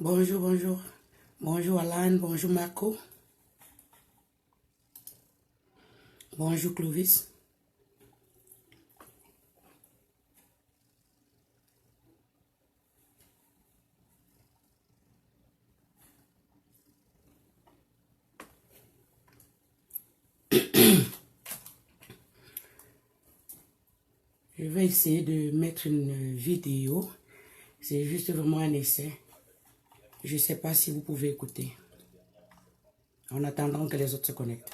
Bonjour, bonjour. Bonjour Alan, bonjour Marco. Bonjour Clovis. Je vais essayer de mettre une vidéo. C'est juste vraiment un essai. Je ne sais pas si vous pouvez écouter. En attendant que les autres se connectent.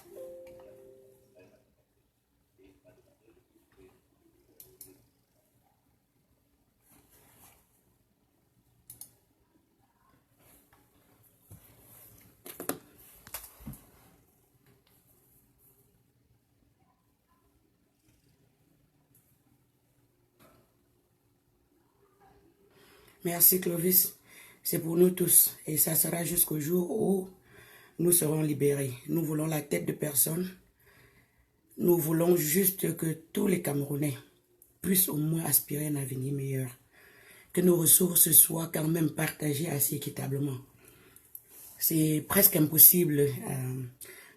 Merci Clovis. C'est pour nous tous. Et ça sera jusqu'au jour où nous serons libérés. Nous voulons la tête de personne. Nous voulons juste que tous les Camerounais puissent au moins aspirer à un avenir meilleur. Que nos ressources soient quand même partagées assez équitablement. C'est presque impossible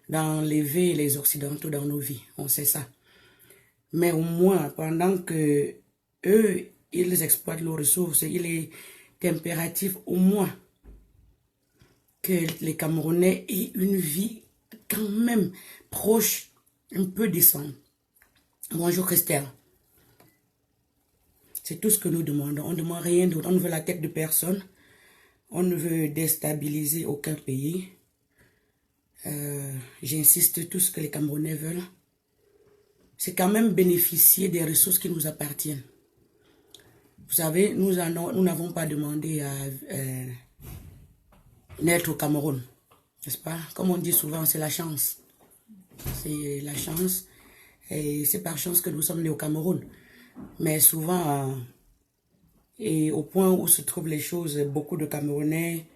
d'enlever les Occidentaux dans nos vies. On sait ça. Mais au moins, pendant que eux, ils exploitent leurs ressources, il est impératif au moins que les Camerounais aient une vie quand même proche, un peu décente. Bonjour Christelle. C'est tout ce que nous demandons. On ne demande rien d'autre. On ne veut la tête de personne. On ne veut déstabiliser aucun pays. J'insiste, tout ce que les Camerounais veulent, c'est quand même bénéficier des ressources qui nous appartiennent. Vous savez, nous n'avons pas demandé à naître au Cameroun, n'est-ce pas? Comme on dit souvent, c'est la chance. C'est la chance. Et c'est par chance que nous sommes nés au Cameroun. Mais souvent, et au point où se trouvent les choses, beaucoup de Camerounais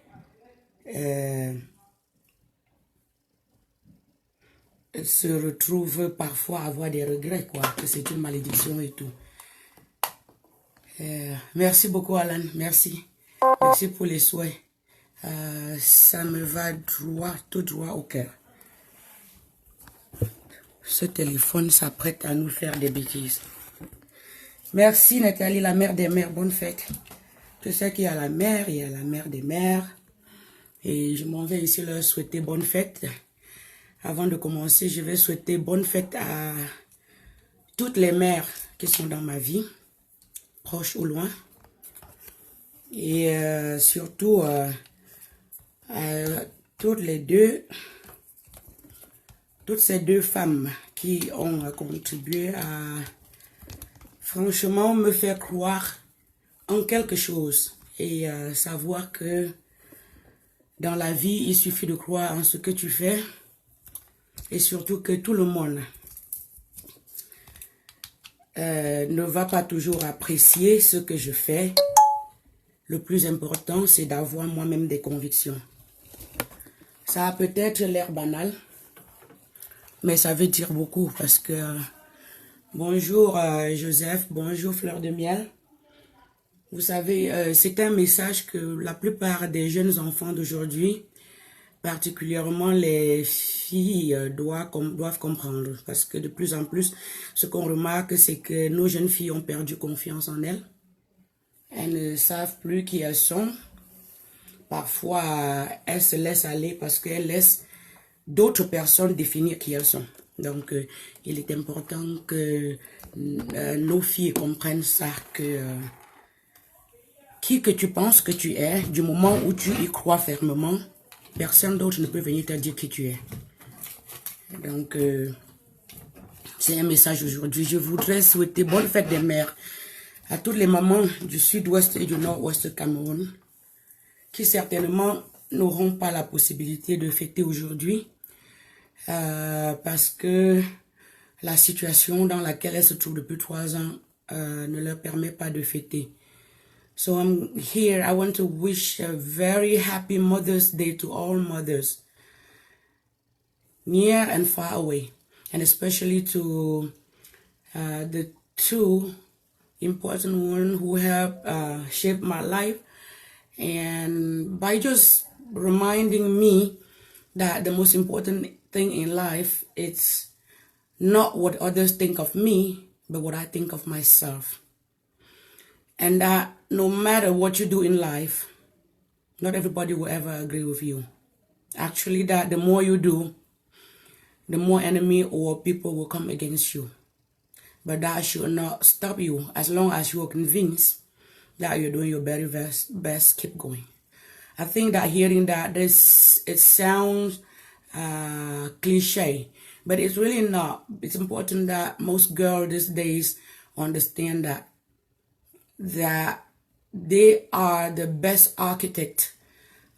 se retrouvent parfois à avoir des regrets, quoi, que c'est une malédiction et tout. Merci beaucoup Alan, merci. Merci pour les souhaits. Ça me va tout droit au cœur. Ce téléphone s'apprête à nous faire des bêtises. Merci Nathalie, la mère des mères, bonne fête. Je sais qu'il y a la mère, il y a la mère des mères. Et je m'en vais ici leur souhaiter bonne fête. Avant de commencer, je vais souhaiter bonne fête à toutes les mères qui sont dans ma vie, proches ou loin. Et surtout à toutes ces deux femmes qui ont contribué à franchement me faire croire en quelque chose et savoir que dans la vie, il suffit de croire en ce que tu fais et surtout que tout le monde ne va pas toujours apprécier ce que je fais. Le plus important, c'est d'avoir moi-même des convictions. Ça a peut-être l'air banal, mais ça veut dire beaucoup parce que... bonjour Joseph, bonjour Fleur de Miel. Vous savez, c'est un message que la plupart des jeunes enfants d'aujourd'hui, particulièrement les filles, doivent comprendre. Parce que de plus en plus, ce qu'on remarque, c'est que nos jeunes filles ont perdu confiance en elles. Elles ne savent plus qui elles sont. Parfois, elles se laissent aller parce qu'elles laissent d'autres personnes définir qui elles sont. Donc, il est important que nos filles comprennent ça, que qui que tu penses que tu es, du moment où tu y crois fermement, personne d'autre ne peut venir te dire qui tu es. Donc, c'est un message aujourd'hui. Je voudrais souhaiter bonne fête des mères à toutes les mamans du sud-ouest et du nord-ouest Cameroun qui certainement n'auront pas la possibilité de fêter aujourd'hui parce que la situation dans laquelle elles se trouvent depuis 3 ans ne leur permet pas de fêter. So I'm here. I want to wish a very happy Mother's Day to all mothers, near and far away, and especially to the two important women who have shaped my life And by just reminding me that the most important thing in life, it's not what others think of me, but what I think of myself. And that no matter what you do in life, not everybody will ever agree with you. Actually, that the more you do, the more enemy or people will come against you. But that should not stop you. As long as you are convinced that you're doing your very best, keep going. I think that hearing that, it sounds cliche, but it's really not. It's important that most girls these days understand that they are the best architect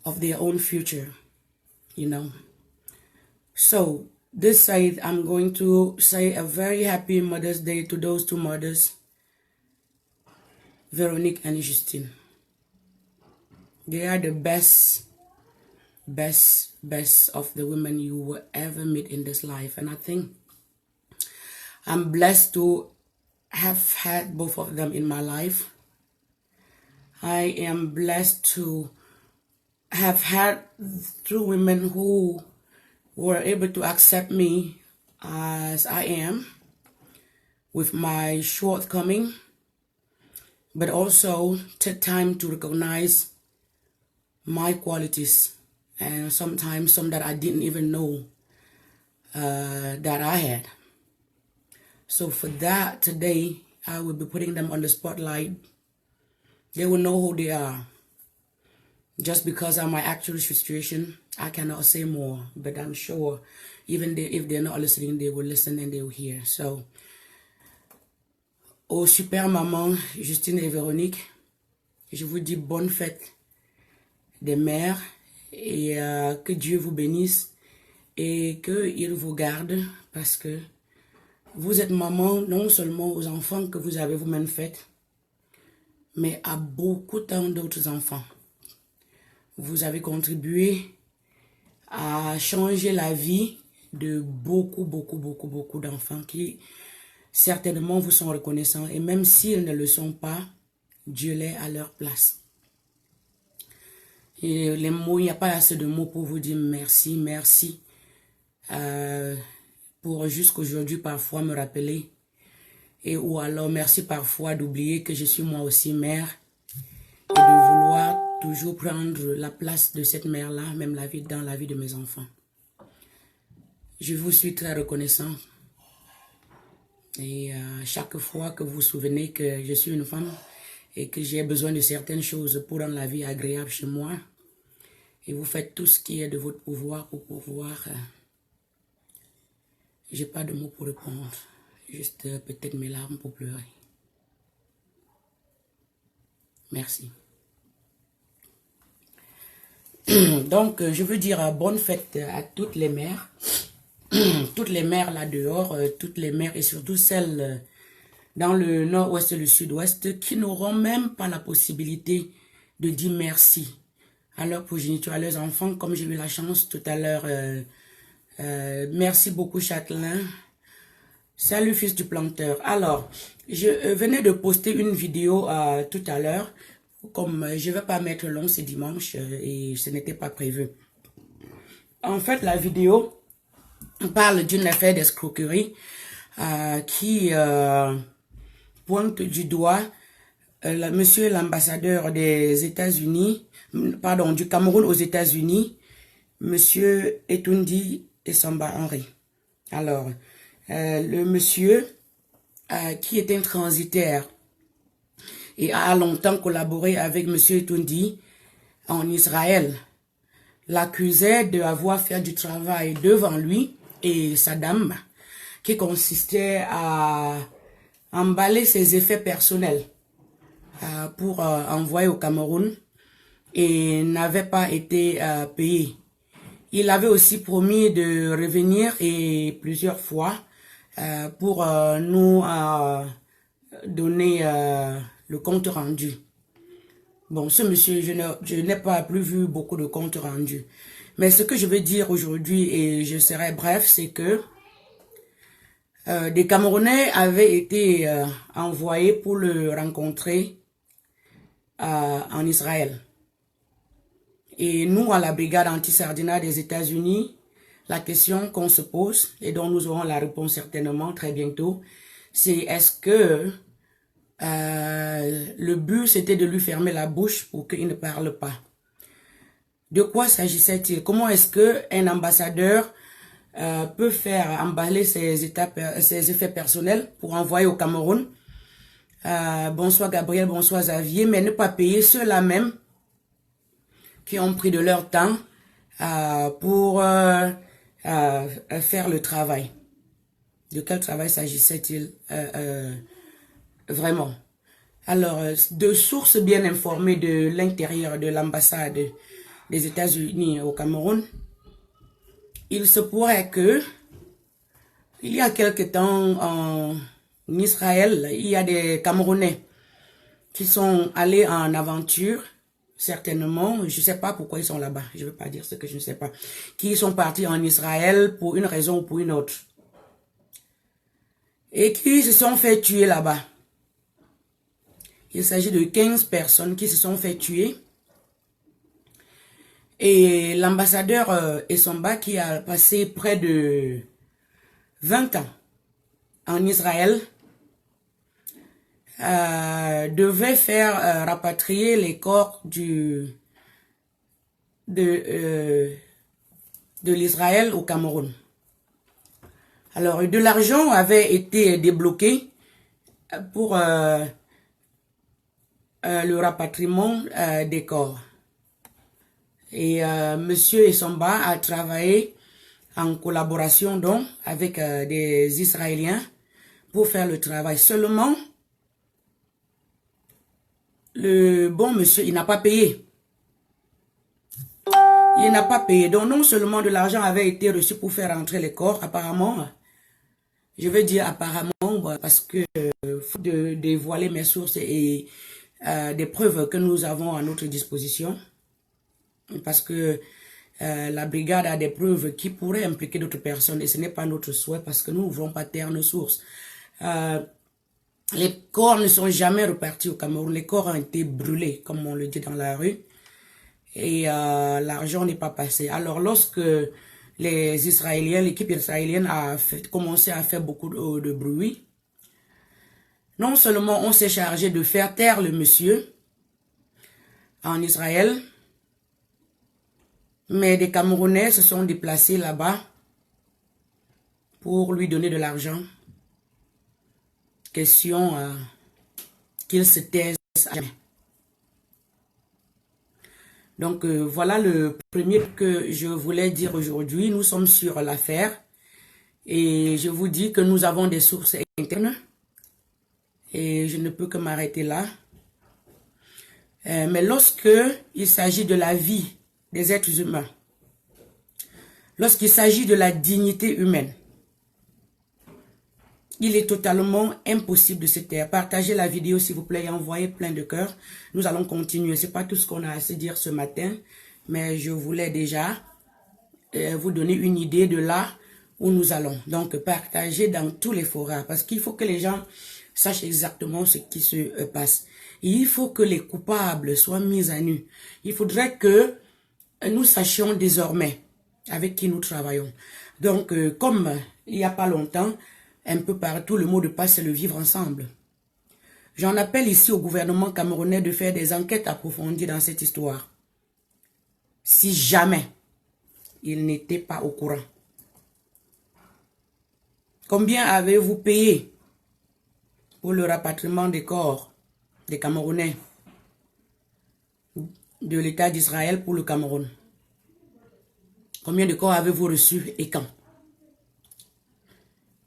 of their own future, you know. So this side, I'm going to say a very happy Mother's Day to those two mothers, Veronique and Justine. They are the best of the women you will ever meet in this life. And I think I'm blessed to have had both of them in my life. I am blessed to have had two women who were able to accept me as I am, with my shortcoming, but also take time to recognize my qualities, and sometimes some that I didn't even know that I had. So for that, today, I will be putting them on the spotlight. They will know who they are. Just because of my actual situation, I cannot say more, but I'm sure even if they're not listening, they will listen and they will hear. So, aux super mamans Justine et Véronique, je vous dis bonne fête des mères et que Dieu vous bénisse et qu'il vous garde, parce que vous êtes maman non seulement aux enfants que vous avez vous-même faits, mais à beaucoup tant d'autres enfants. Vous avez contribué à changer la vie de beaucoup d'enfants qui certainement vous sont reconnaissants. Et même s'ils ne le sont pas, Dieu l'est à leur place. Et les mots, il n'y a pas assez de mots pour vous dire merci, merci. Pour jusqu'aujourd'hui parfois me rappeler. Et ou alors merci parfois d'oublier que je suis moi aussi mère. Et de vouloir toujours prendre la place de cette mère-là, même dans la vie de mes enfants. Je vous suis très reconnaissant. Et chaque fois que vous vous souvenez que je suis une femme et que j'ai besoin de certaines choses pour rendre la vie agréable chez moi, et vous faites tout ce qui est de votre pouvoir pour pouvoir... j'ai pas de mots pour répondre. Juste peut-être mes larmes pour pleurer. Merci. Donc, je veux dire bonne fête à toutes les mères. Toutes les mères là dehors, toutes les mères et surtout celles dans le nord-ouest et le sud-ouest qui n'auront même pas la possibilité de dire merci à leur progéniture, à leurs enfants, comme j'ai eu la chance tout à l'heure. Merci beaucoup Châtelain. Salut fils du planteur. Alors, je venais de poster une vidéo tout à l'heure. Comme je ne vais pas mettre long, c'est dimanche et ce n'était pas prévu. En fait, la vidéo parle d'une affaire d'escroquerie qui pointe du doigt monsieur l'ambassadeur des États-Unis, pardon, du Cameroun aux États-Unis, monsieur Etoundi Essamba Henry. Alors, le monsieur qui est un transitaire et a longtemps collaboré avec monsieur Etoundi en Israël, l'accusait d'avoir fait du travail devant lui et sa dame, qui consistait à emballer ses effets personnels pour envoyer au Cameroun et n'avait pas été payé. Il avait aussi promis de revenir et plusieurs fois pour nous donner le compte rendu. Bon, ce monsieur, je n'ai pas plus vu beaucoup de comptes rendus. Mais ce que je veux dire aujourd'hui, et je serai bref, c'est que des Camerounais avaient été envoyés pour le rencontrer en Israël. Et nous, à la brigade anti-Sardinat des États-Unis, la question qu'on se pose, et dont nous aurons la réponse certainement très bientôt, c'est est-ce que le but, c'était de lui fermer la bouche pour qu'il ne parle pas? De quoi s'agissait-il? Comment est-ce qu'un ambassadeur peut faire emballer ses effets personnels pour envoyer au Cameroun? Bonsoir Gabriel, bonsoir Xavier, mais ne pas payer ceux-là même qui ont pris de leur temps pour faire le travail. De quel travail s'agissait-il vraiment? Alors, de sources bien informées de l'intérieur de l'ambassade des États-Unis au Cameroun, il se pourrait que, il y a quelque temps en Israël, il y a des Camerounais qui sont allés en aventure, certainement, je ne sais pas pourquoi ils sont là-bas, je ne veux pas dire ce que je ne sais pas, qui sont partis en Israël pour une raison ou pour une autre, et qui se sont fait tuer là-bas. Il s'agit de 15 personnes qui se sont fait tuer. Et l'ambassadeur Essomba, qui a passé près de 20 ans en Israël, devait faire rapatrier les corps de l'Israël au Cameroun. Alors, de l'argent avait été débloqué pour le rapatriement des corps. Et Monsieur Essomba a travaillé en collaboration donc avec des Israéliens pour faire le travail. Seulement, le bon monsieur, il n'a pas payé. Il n'a pas payé. Donc non seulement de l'argent avait été reçu pour faire entrer les corps, apparemment, je veux dire apparemment, parce que faut de dévoiler mes sources et des preuves que nous avons à notre disposition, parce que la brigade a des preuves qui pourraient impliquer d'autres personnes et ce n'est pas notre souhait parce que nous ne voulons pas taire nos sources. Les corps ne sont jamais repartis au Cameroun. Les corps ont été brûlés, comme on le dit dans la rue. Et l'argent n'est pas passé. Alors, lorsque les Israéliens, l'équipe israélienne a commencé à faire beaucoup de bruit, non seulement on s'est chargé de faire taire le monsieur en Israël, mais des Camerounais se sont déplacés là-bas pour lui donner de l'argent. Question qu'il se taise à jamais. Donc voilà le premier que je voulais dire aujourd'hui. Nous sommes sur l'affaire et je vous dis que nous avons des sources internes et je ne peux que m'arrêter là. Mais lorsque il s'agit de la vie des êtres humains, lorsqu'il s'agit de la dignité humaine, il est totalement impossible de se taire. Partagez la vidéo s'il vous plaît et envoyez plein de cœurs. Nous allons continuer. Ce n'est pas tout ce qu'on a à se dire ce matin, mais je voulais déjà vous donner une idée de là où nous allons. Donc, partagez dans tous les forats parce qu'il faut que les gens sachent exactement ce qui se passe. Et il faut que les coupables soient mis à nu. Il faudrait que nous sachions désormais avec qui nous travaillons. Donc, comme il n'y a pas longtemps, un peu partout, le mot de passe, c'est le vivre ensemble. J'en appelle ici au gouvernement camerounais de faire des enquêtes approfondies dans cette histoire. Si jamais il n'était pas au courant. Combien avez-vous payé pour le rapatriement des corps des Camerounais de l'État d'Israël pour le Cameroun? Combien de corps avez-vous reçus et quand?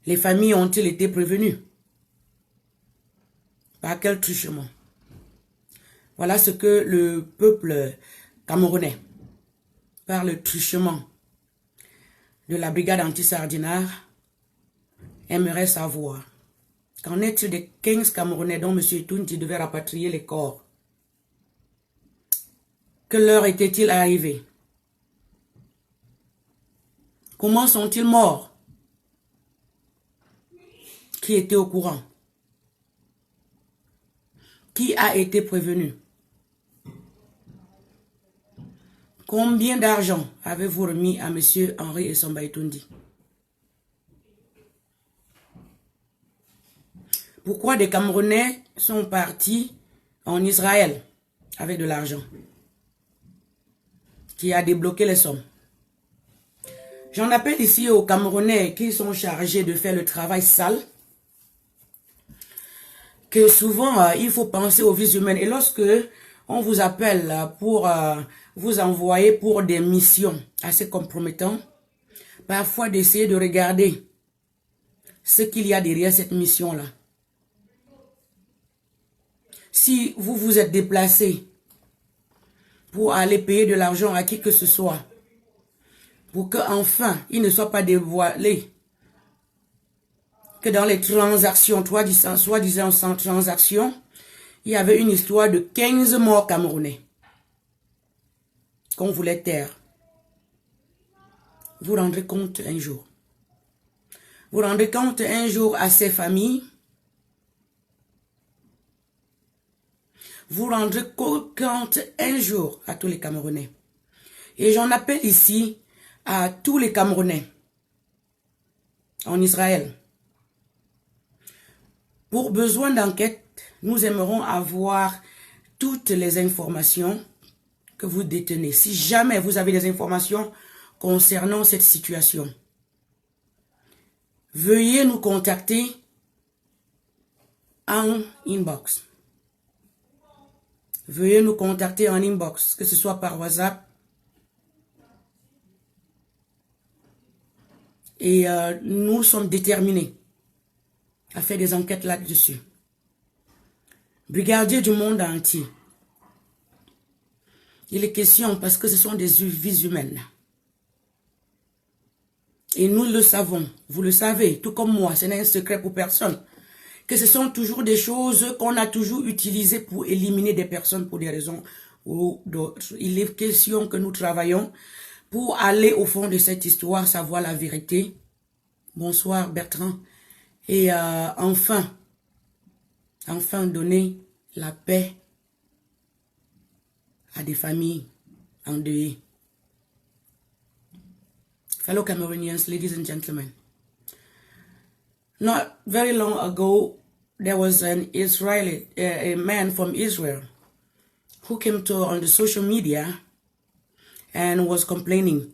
Les familles ont-ils été prévenues? Par quel truchement? Voilà ce que le peuple camerounais, par le truchement de la brigade anti-Sardinat, aimerait savoir. Qu'en est-il des 15 Camerounais dont M. Tounti devait rapatrier les corps? Que leur était-il arrivé? Comment sont-ils morts? Qui était au courant? Qui a été prévenu? Combien d'argent avez-vous remis à M. Henri Essomba Etoundi? Pourquoi des Camerounais sont partis en Israël avec de l'argent qui a débloqué les sommes? J'en appelle ici aux Camerounais qui sont chargés de faire le travail sale, que souvent il faut penser aux vies humaines. Et lorsque on vous appelle pour vous envoyer pour des missions assez compromettantes, parfois d'essayer de regarder ce qu'il y a derrière cette mission-là. Si vous vous êtes déplacé pour aller payer de l'argent à qui que ce soit, pour qu'enfin il ne soit pas dévoilé que dans les transactions, soi-disant sans transaction, il y avait une histoire de 15 morts camerounais qu'on voulait taire. Vous rendrez compte un jour. Vous rendrez compte un jour à ces familles. Vous rendrez compte un jour à tous les Camerounais. Et j'en appelle ici à tous les Camerounais en Israël. Pour besoin d'enquête, nous aimerons avoir toutes les informations que vous détenez. Si jamais vous avez des informations concernant cette situation, veuillez nous contacter en inbox. Veuillez nous contacter en inbox, que ce soit par WhatsApp. Et nous sommes déterminés à faire des enquêtes là-dessus. Brigadier du monde entier. Il est question parce que ce sont des vies humaines. Et nous le savons, vous le savez, tout comme moi, ce n'est un secret pour personne, que ce sont toujours des choses qu'on a toujours utilisées pour éliminer des personnes pour des raisons ou d'autres. Il est question que nous travaillons pour aller au fond de cette histoire, savoir la vérité. Bonsoir Bertrand. Et enfin donner la paix à des familles endeuillées. Fellow Cameroonians, ladies and gentlemen, not very long ago, there was an Israeli, a man from Israel, who came on the social media and was complaining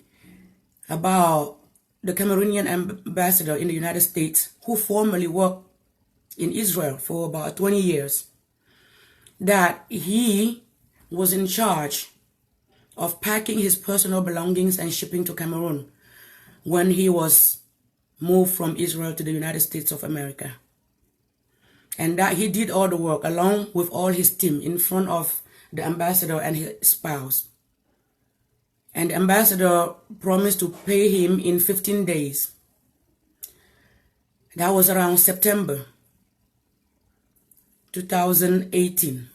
about the Cameroonian ambassador in the United States, who formerly worked in Israel for about 20 years, that he was in charge of packing his personal belongings and shipping to Cameroon when he was moved from Israel to the United States of America. And that he did all the work along with all his team in front of the ambassador and his spouse. And the ambassador promised to pay him in 15 days. That was around September 2018.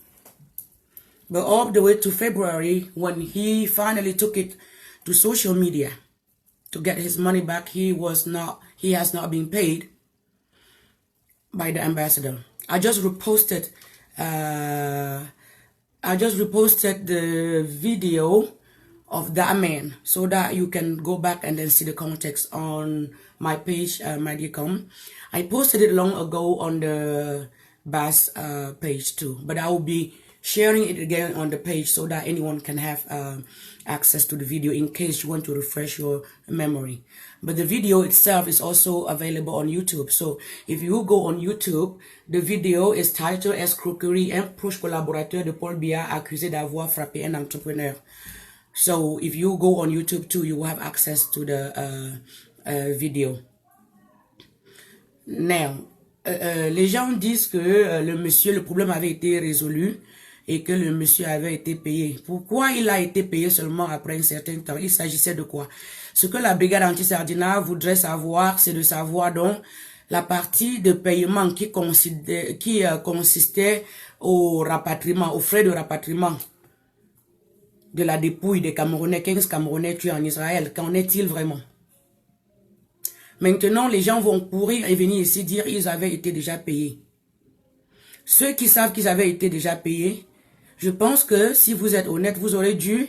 But all the way to February, when he finally took it to social media to get his money back, he has not been paid by the ambassador. I just reposted the video of that man so that you can go back and then see the context on my page, Magicom. I posted it long ago on the BAS page too, but I will be sharing it again on the page so that anyone can have access to the video in case you want to refresh your memory. But the video itself is also available on YouTube. So if you go on YouTube, the video is titled Escroquerie, un proche collaborateur de Paul Biya accusé d'avoir frappé un entrepreneur. So if you go on YouTube too, you will have access to the video. Now, les gens disent que le problème avait été résolu et que le monsieur avait été payé. Pourquoi il a été payé seulement après un certain temps? Il s'agissait de quoi? Ce que la brigade anti-Sardina voudrait savoir, c'est de savoir donc la partie de paiement qui consistait au rapatriement, aux frais de rapatriement de la dépouille des Camerounais, 15 Camerounais tués en Israël. Qu'en est-il vraiment? Maintenant, les gens vont courir et venir ici dire qu'ils avaient été déjà payés. Ceux qui savent qu'ils avaient été déjà payés, je pense que si vous êtes honnête, vous aurez dû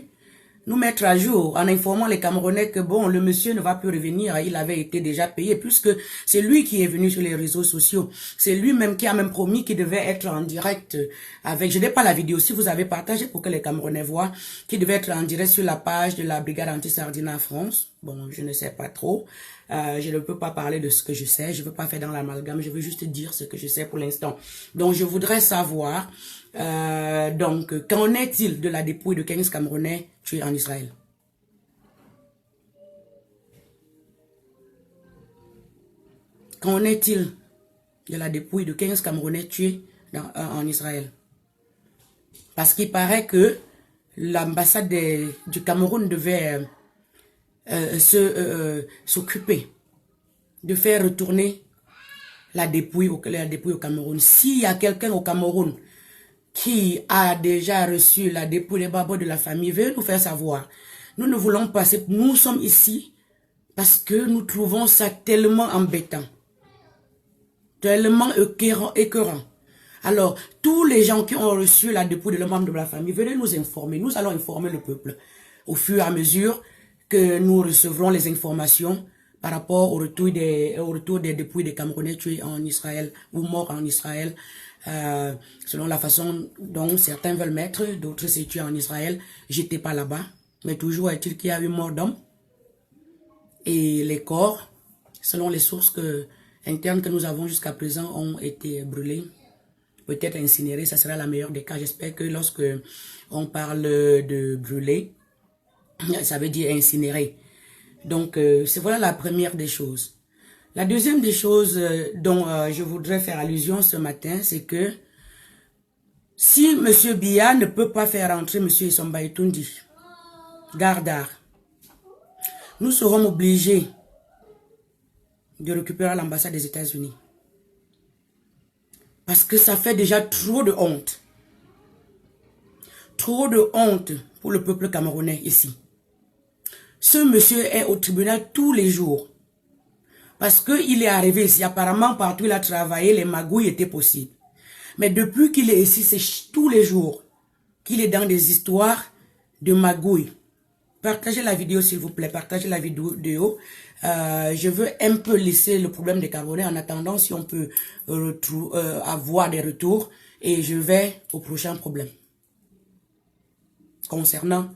nous mettre à jour en informant les Camerounais que bon, le monsieur ne va plus revenir, il avait été déjà payé puisque c'est lui qui est venu sur les réseaux sociaux. C'est lui-même qui a même promis qu'il devait être en direct avec, je n'ai pas la vidéo, si vous avez partagé pour que les Camerounais voient, qu'il devait être en direct sur la page de la brigade anti-Sardina France. Bon, je ne sais pas trop. Je ne peux pas parler de ce que je sais, je ne veux pas faire dans l'amalgame, je veux juste dire ce que je sais pour l'instant. Donc, je voudrais savoir, donc, qu'en est-il de la dépouille de 15 Camerounais tués en Israël? Qu'en est-il de la dépouille de 15 Camerounais tués en Israël? Parce qu'il paraît que l'ambassade du Cameroun devait s'occuper de faire retourner la dépouille au Cameroun. S'il y a quelqu'un au Cameroun qui a déjà reçu la dépouille des babos de la famille, veuillez nous faire savoir. Nous ne voulons pas, nous sommes ici parce que nous trouvons ça tellement embêtant, tellement écœurant. Alors, tous les gens qui ont reçu la dépouille de leurs membres de la famille, venez nous informer. Nous allons informer le peuple au fur et à mesure que nous recevrons les informations par rapport au retour des dépouilles des Camerounais tués en Israël ou morts en Israël, selon la façon dont certains veulent mettre, d'autres c'est tués en Israël, j'étais pas là-bas, mais toujours est-il qu'il y a eu mort d'hommes et les corps, selon les sources internes que nous avons jusqu'à présent, ont été brûlés, peut-être incinérés, ça sera la meilleure des cas. J'espère que lorsque on parle de brûler, ça veut dire incinérer. Donc, c'est voilà la première des choses. La deuxième des choses dont je voudrais faire allusion ce matin, c'est que si M. Biya ne peut pas faire entrer M. Essomba Etoundi, Gardar, nous serons obligés de récupérer l'ambassade des États-Unis. Parce que ça fait déjà trop de honte. Trop de honte pour le peuple camerounais ici. Ce monsieur est au tribunal tous les jours. Parce qu'il est arrivé ici, apparemment partout il a travaillé, les magouilles étaient possibles. Mais depuis qu'il est ici, c'est tous les jours qu'il est dans des histoires de magouilles. Partagez la vidéo s'il vous plaît, partagez la vidéo. Je veux un peu laisser le problème des Camerounais en attendant si on peut avoir des retours. Et je vais au prochain problème. Concernant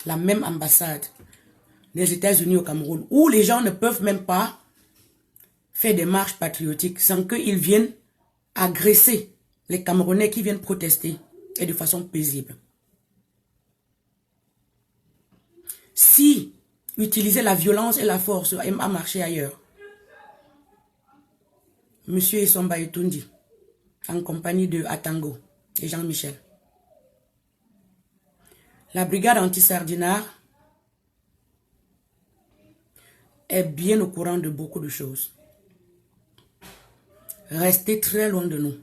la même ambassade des États-Unis au Cameroun, où les gens ne peuvent même pas faire des marches patriotiques sans qu'ils viennent agresser les Camerounais qui viennent protester et de façon paisible. Si utiliser la violence et la force a marché ailleurs, Monsieur Essomba Etoundi, en compagnie de Atango et Jean-Michel, la brigade anti-Sardinard est bien au courant de beaucoup de choses. Restez très loin de nous.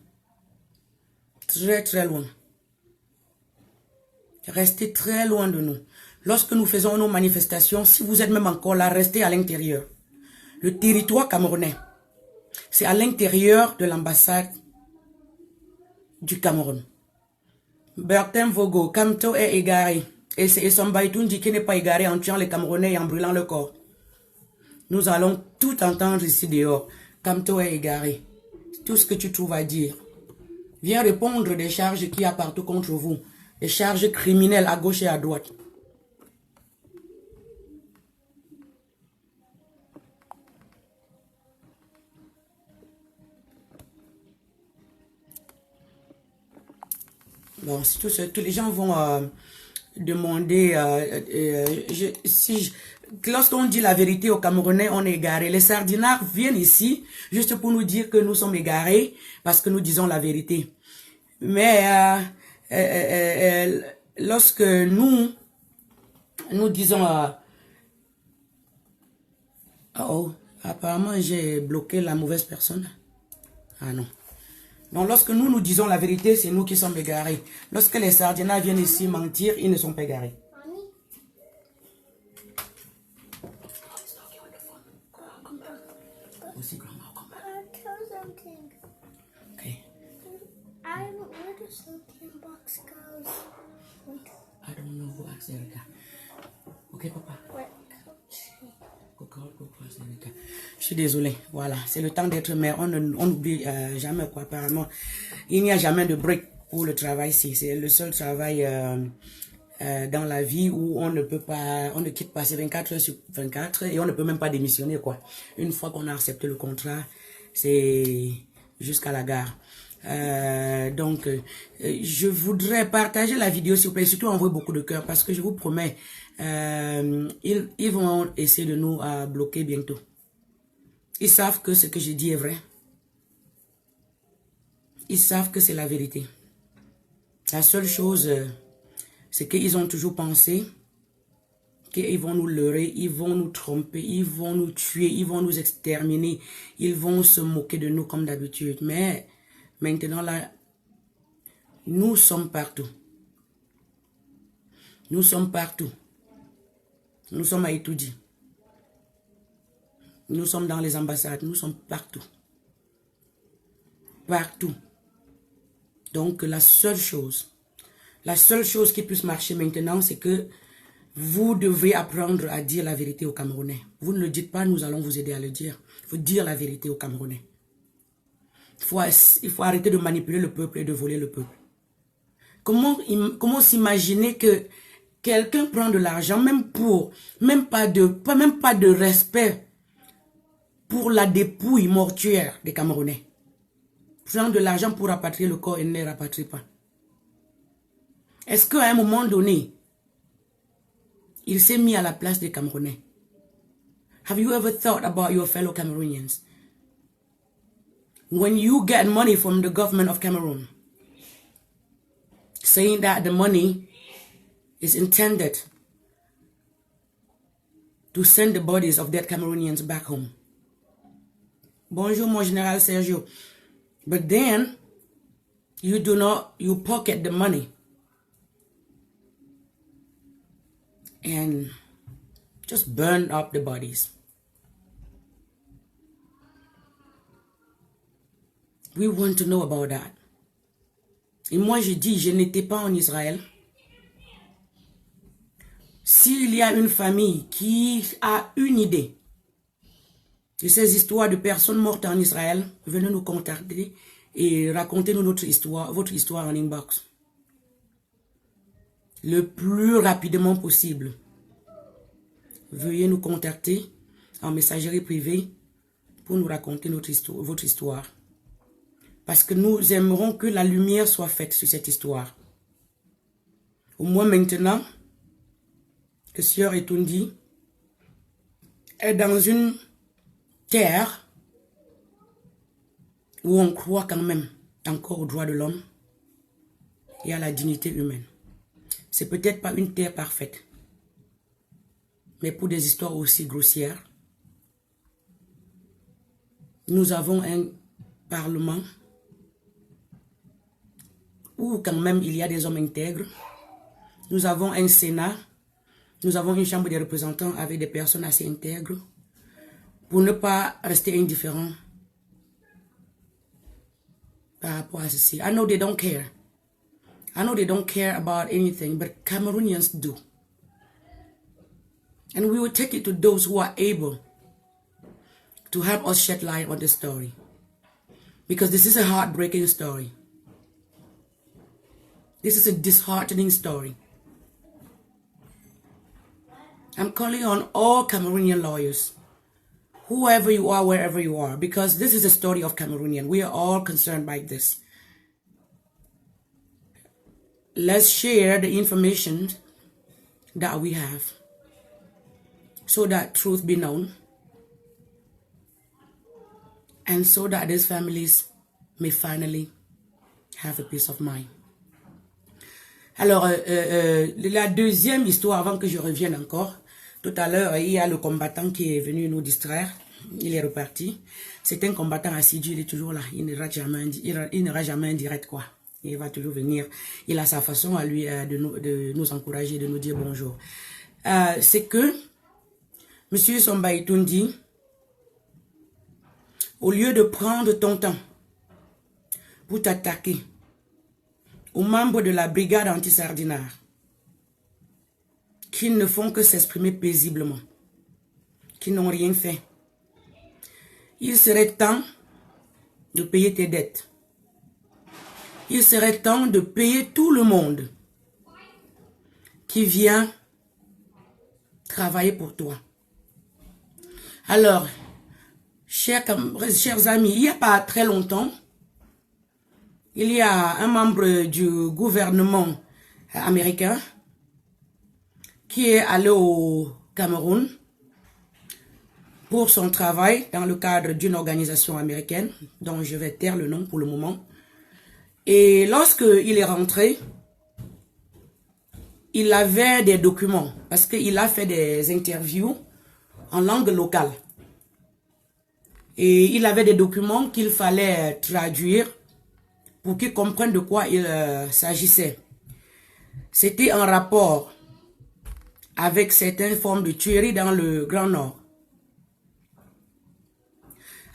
Très très loin. Restez très loin de nous. Lorsque nous faisons nos manifestations, si vous êtes même encore là, restez à l'intérieur. Le territoire camerounais, c'est à l'intérieur de l'ambassade du Cameroun. Bertin Vogo, Kamto est égaré. Et c'est Essomba Etoundi qui n'est pas égaré en tuant les Camerounais et en brûlant le corps. Nous allons tout entendre ici dehors. Kamto est égaré. Tout ce que tu trouves à dire. Viens répondre des charges qu'il y a partout contre vous. Des charges criminelles à gauche et à droite. Bon, si tous les gens vont demander, lorsqu'on dit la vérité aux Camerounais, on est égaré. Les sardinards viennent ici juste pour nous dire que nous sommes égarés parce que nous disons la vérité. Mais lorsque nous disons... oh, apparemment j'ai bloqué la mauvaise personne. Ah non. Donc lorsque nous disons la vérité, c'est nous qui sommes égarés. Lorsque les sardinards viennent ici mentir, ils ne sont pas égarés. Aussi grand. Okay. Where the sodium box goes? I don't know who asked Erica. Ok, papa? Ouais. Je suis désolée, voilà, c'est le temps d'être mère, on n'oublie jamais quoi, apparemment. Il n'y a jamais de break pour le travail, c'est le seul travail dans la vie où on ne peut pas, on ne quitte pas ces 24 heures sur 24 et on ne peut même pas démissionner quoi. Une fois qu'on a accepté le contrat, c'est jusqu'à la gare. Donc, je voudrais partager la vidéo s'il vous plaît, surtout envoyer beaucoup de cœur parce que je vous promets, ils vont essayer de nous bloquer bientôt. Ils savent que ce que je dis est vrai. Ils savent que c'est la vérité. La seule chose, c'est qu'ils ont toujours pensé qu'ils vont nous leurrer, ils vont nous tromper, ils vont nous tuer, ils vont nous exterminer, ils vont se moquer de nous comme d'habitude. Mais maintenant là, nous sommes partout. Nous sommes partout. Nous sommes à Itoudi. Nous sommes dans les ambassades. Nous sommes partout. Partout. Donc la seule chose qui puisse marcher maintenant, c'est que vous devez apprendre à dire la vérité aux Camerounais. Vous ne le dites pas, nous allons vous aider à le dire. Il faut dire la vérité aux Camerounais. Il faut arrêter de manipuler le peuple et de voler le peuple. Comment s'imaginer que quelqu'un prend de l'argent, même pas de respect pour la dépouille mortuaire des Camerounais. Prend de l'argent pour rapatrier le corps et ne les rapatrie pas. Est-ce qu'à un moment donné, il s'est mis à la place des Camerounais? Have you ever thought about your fellow Cameroonians? When you get money from the government of Cameroon, saying that the money is intended to send the bodies of dead Cameroonians back home. Bonjour, mon général Sergio. But then, you pocket the money and just burn up the bodies. We want to know about that. Et moi, je dis, je n'étais pas en Israël. S'il y a une famille qui a une idée de ces histoires de personnes mortes en Israël, venez nous contacter et racontez-nous votre histoire en inbox. Le plus rapidement possible. Veuillez nous contacter en messagerie privée pour nous raconter votre histoire. Parce que nous aimerons que la lumière soit faite sur cette histoire. Au moins maintenant, que Sieur Etondi est dans une terre où on croit quand même encore aux droits de l'homme et à la dignité humaine. C'est peut-être pas une terre parfaite, mais pour des histoires aussi grossières, nous avons un parlement où quand même il y a des hommes intègres. Nous avons un Sénat, nous avons une chambre des représentants avec des personnes assez intègres pour ne pas rester indifférents par rapport à ceci. I know they don't care. I know they don't care about anything, but Cameroonians do. And we will take it to those who are able to help us shed light on this story. Because this is a heartbreaking story. This is a disheartening story. I'm calling on all Cameroonian lawyers, whoever you are, wherever you are, because this is a story of Cameroonian. We are all concerned by this. Let's share the information that we have so that truth be known and so that these families may finally have a peace of mind. Alors, la deuxième histoire, avant que je revienne encore, tout à l'heure, il y a le combattant qui est venu nous distraire. Il est reparti. C'est un combattant assidu, il est toujours là. Il ne rate jamais un direct, quoi. Il va toujours venir. Il a sa façon à lui de nous encourager, de nous dire bonjour. C'est que M. Somba Etondi, au lieu de prendre ton temps pour t'attaquer aux membres de la brigade anti-sardinard qui ne font que s'exprimer paisiblement, qui n'ont rien fait. Il serait temps de payer tes dettes. Il serait temps de payer tout le monde qui vient travailler pour toi. Alors, chers amis, il n'y a pas très longtemps, il y a un membre du gouvernement américain qui est allé au Cameroun pour son travail dans le cadre d'une organisation américaine dont je vais taire le nom pour le moment. Et lorsqu'il est rentré, il avait des documents parce qu'il a fait des interviews en langue locale. Et il avait des documents qu'il fallait traduire pour qu'ils comprennent de quoi il s'agissait. C'était un rapport avec certaines formes de tuerie dans le Grand Nord.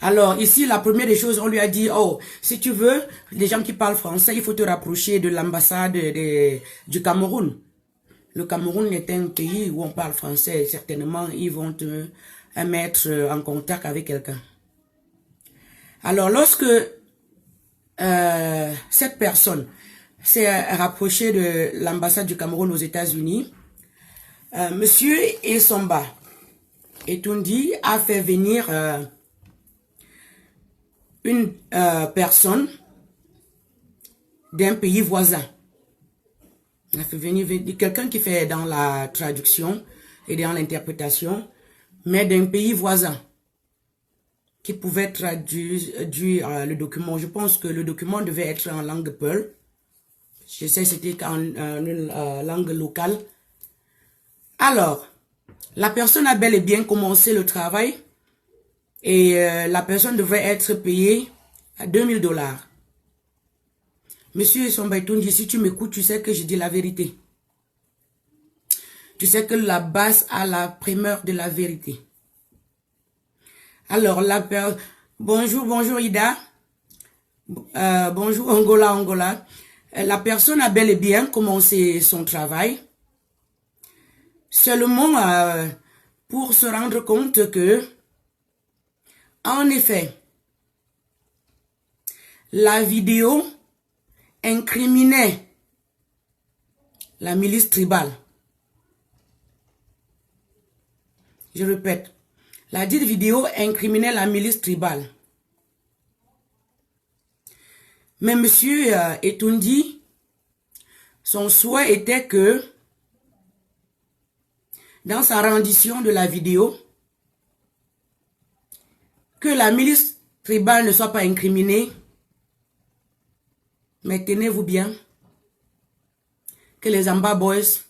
Alors ici, la première des choses, on lui a dit, oh, si tu veux, les gens qui parlent français, il faut te rapprocher de l'ambassade du Cameroun. Le Cameroun est un pays où on parle français. Certainement, ils vont te mettre en contact avec quelqu'un. Alors, lorsque cette personne s'est rapprochée de l'ambassade du Cameroun aux États-Unis, Monsieur Essomba Etoundi a fait venir une personne d'un pays voisin. Il a fait venir quelqu'un qui fait dans la traduction et dans l'interprétation, mais d'un pays voisin, qui pouvait traduire le document. Je pense que le document devait être en langue Peul. Je sais que c'était en langue locale. Alors, la personne a bel et bien commencé le travail et la personne devrait être payée à $2000. Monsieur Essomba Etoundi, si tu m'écoutes, tu sais que je dis la vérité. Tu sais que la base a la primeur de la vérité. Alors, bonjour Ida. Bonjour Angola. La personne a bel et bien commencé son travail. Seulement pour se rendre compte que, en effet, la vidéo incriminait la milice tribale. Je répète, la dite vidéo incriminait la milice tribale. Mais monsieur Etoundi, son souhait était que, dans sa rendition de la vidéo, que la milice tribale ne soit pas incriminée, mais tenez-vous bien, que les Amba Boys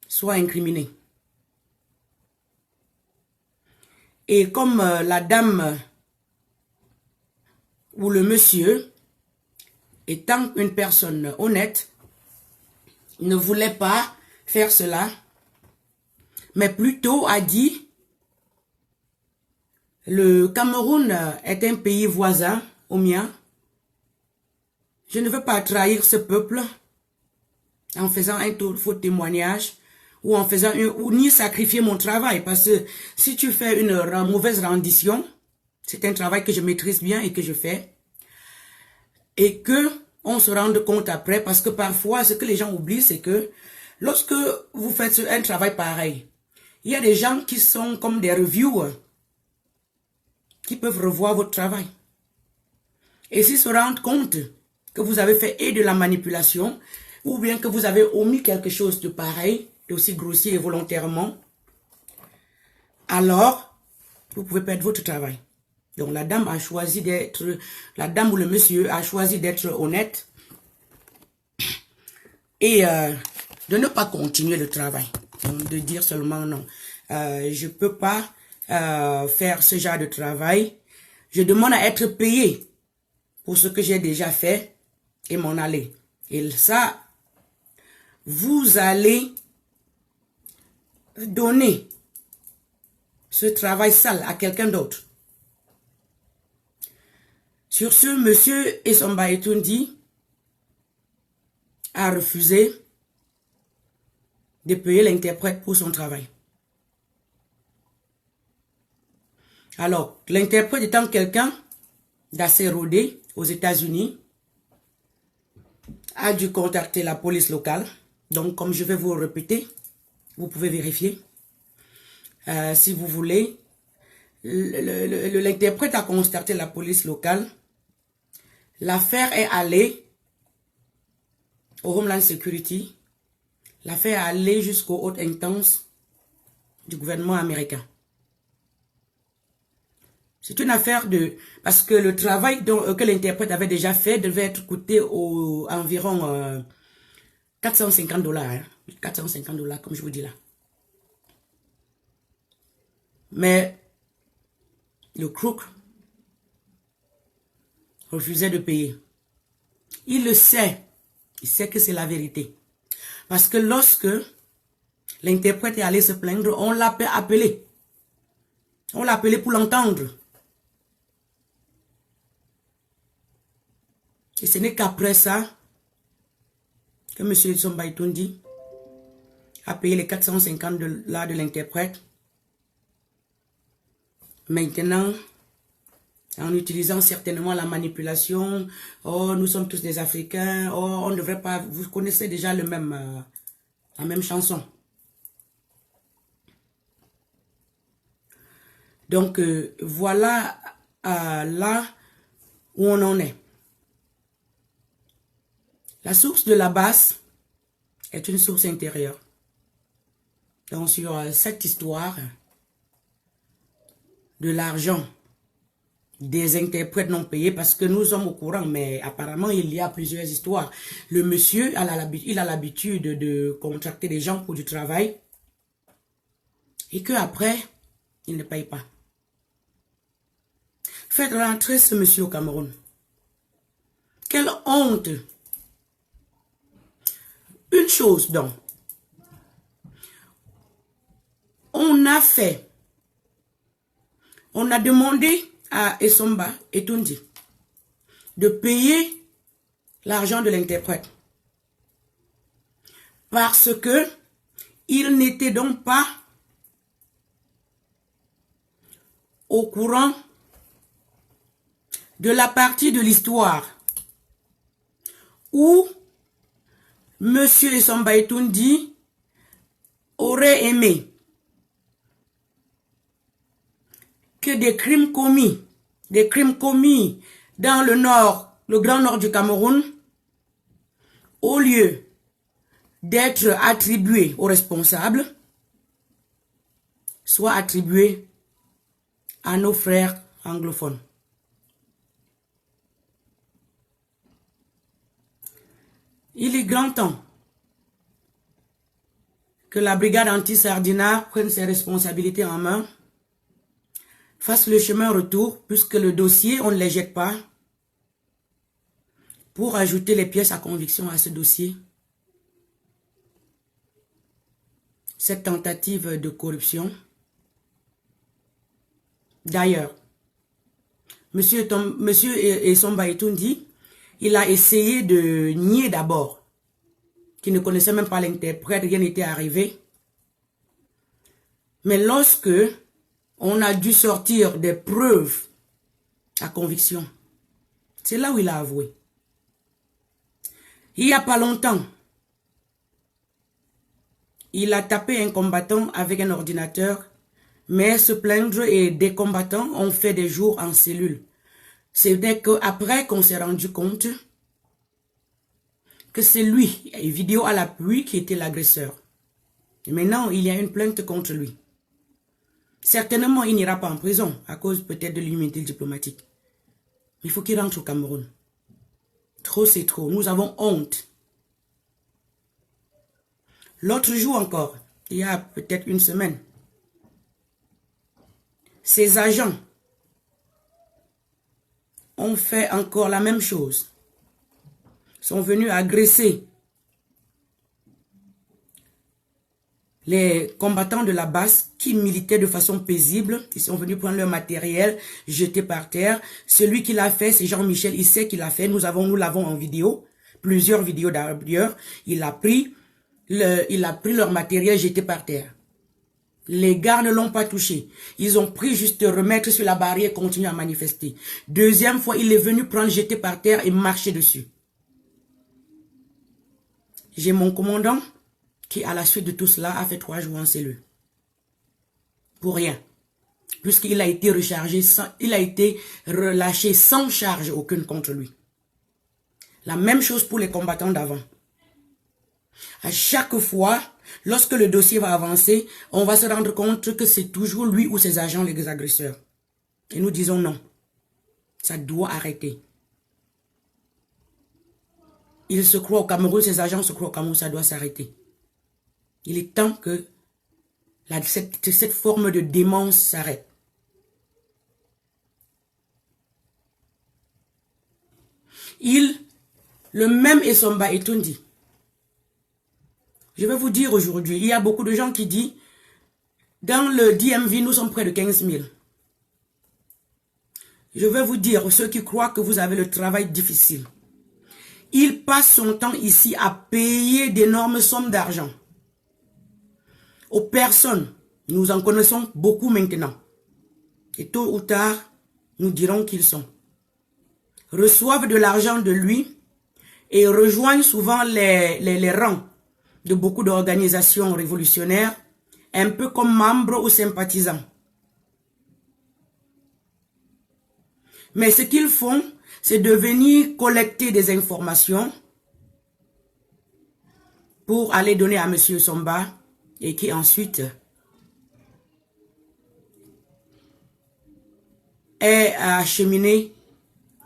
soient incriminés. Et comme la dame ou le monsieur, étant une personne honnête, ne voulait pas faire cela, mais plutôt a dit, le Cameroun est un pays voisin au mien. Je ne veux pas trahir ce peuple en faisant un faux témoignage ou en faisant ou ni sacrifier mon travail, parce que si tu fais une mauvaise rendition, c'est un travail que je maîtrise bien et que je fais, et que on se rende compte après, parce que parfois ce que les gens oublient, c'est que lorsque vous faites un travail pareil, il y a des gens qui sont comme des reviewers qui peuvent revoir votre travail et s'ils se rendent compte que vous avez fait et de la manipulation ou bien que vous avez omis quelque chose de pareil, d'aussi grossier et volontairement, alors vous pouvez perdre votre travail. Donc la dame a choisi d'être, la dame ou le monsieur a choisi d'être honnête et de ne pas continuer le travail. Donc, de dire seulement non, je ne peux pas faire ce genre de travail. Je demande à être payé pour ce que j'ai déjà fait et m'en aller. Et ça, vous allez donner ce travail sale à quelqu'un d'autre. Sur ce, monsieur Essomba Etoundi a refusé de payer l'interprète pour son travail. Alors, l'interprète étant quelqu'un d'assez rodé aux États-Unis, a dû contacter la police locale. Donc, comme je vais vous le répéter, vous pouvez vérifier. Si vous voulez, l'interprète a contacté la police locale. L'affaire est allée au Homeland Security. L'affaire est allée jusqu'aux hautes instances du gouvernement américain. C'est une affaire de... Parce que le travail que l'interprète avait déjà fait devait être coûté environ 450 $. Hein, 450 $, comme je vous dis là. Mais le crook refusait de payer. Il le sait. Il sait que c'est la vérité. Parce que lorsque l'interprète est allé se plaindre, on l'a appelé. On l'a appelé pour l'entendre. Et ce n'est qu'après ça que M. Somba Etondi a payé les 450 $ de l'interprète. Maintenant, en utilisant certainement la manipulation, oh, nous sommes tous des Africains, oh, on ne devrait pas, vous connaissez déjà la même chanson. Donc, voilà là où on en est. La source de la base est une source intérieure. Donc, sur cette histoire de l'argent des interprètes non payés, parce que nous sommes au courant, mais apparemment, il y a plusieurs histoires. Le monsieur, il a l'habitude de contracter des gens pour du travail et qu'après, il ne paye pas. Faites rentrer ce monsieur au Cameroun. Quelle honte! Une chose donc, on a demandé à Somba Etondi de payer l'argent de l'interprète parce que il n'était donc pas au courant de la partie de l'histoire où Monsieur Somba Etondi aurait aimé que des crimes commis dans le grand nord du Cameroun, au lieu d'être attribués aux responsables, soient attribués à nos frères anglophones. Il est grand temps que la brigade anti-Sardina prenne ses responsabilités en main, fasse le chemin retour, puisque le dossier, on ne les jette pas, pour ajouter les pièces à conviction à ce dossier. Cette tentative de corruption. D'ailleurs, Monsieur Somba Etondi, il a essayé de nier d'abord qu'il ne connaissait même pas l'interprète, rien n'était arrivé. Mais lorsque on a dû sortir des preuves à conviction, c'est là où il a avoué. Il n'y a pas longtemps, il a tapé un combattant avec un ordinateur, mais se plaindre et des combattants ont fait des jours en cellule. C'est qu'après qu'on s'est rendu compte que c'est lui, et vidéo à l'appui, qui était l'agresseur. Et maintenant, il y a une plainte contre lui. Certainement, il n'ira pas en prison, à cause peut-être de l'immunité diplomatique. Il faut qu'il rentre au Cameroun. Trop, c'est trop. Nous avons honte. L'autre jour encore, il y a peut-être une semaine, ces agents ont fait encore la même chose. Sont venus agresser les combattants de la base qui militaient de façon paisible. Ils sont venus prendre leur matériel, jeter par terre. Celui qui l'a fait, c'est Jean-Michel. Il sait qu'il l'a fait. Nous l'avons en vidéo. Plusieurs vidéos d'ailleurs. Il a pris il a pris leur matériel jeté par terre. Les gars ne l'ont pas touché. Ils ont pris juste remettre sur la barrière et continuer à manifester. Deuxième fois, il est venu prendre, jeter par terre et marcher dessus. J'ai mon commandant qui, à la suite de tout cela, a fait 3 jours en cellule. Pour rien. Puisqu'il a été rechargé, il a été relâché sans charge aucune contre lui. La même chose pour les combattants d'avant. À chaque fois, lorsque le dossier va avancer, on va se rendre compte que c'est toujours lui ou ses agents les agresseurs. Et nous disons non. Ça doit arrêter. Il se croit au Cameroun, ses agents se croient au Cameroun, ça doit s'arrêter. Il est temps que cette forme de démence s'arrête. Le même Essomba Etundi. Je vais vous dire aujourd'hui, il y a beaucoup de gens qui disent, dans le DMV, nous sommes près de 15 000. Je vais vous dire, ceux qui croient que vous avez le travail difficile, il passe son temps ici à payer d'énormes sommes d'argent aux personnes. Nous en connaissons beaucoup maintenant. Et tôt ou tard, nous dirons qu'ils sont. Reçoivent de l'argent de lui et rejoignent souvent les rangs de beaucoup d'organisations révolutionnaires, un peu comme membres ou sympathisants. Mais ce qu'ils font, c'est de venir collecter des informations pour aller donner à M. Somba et qui ensuite est acheminé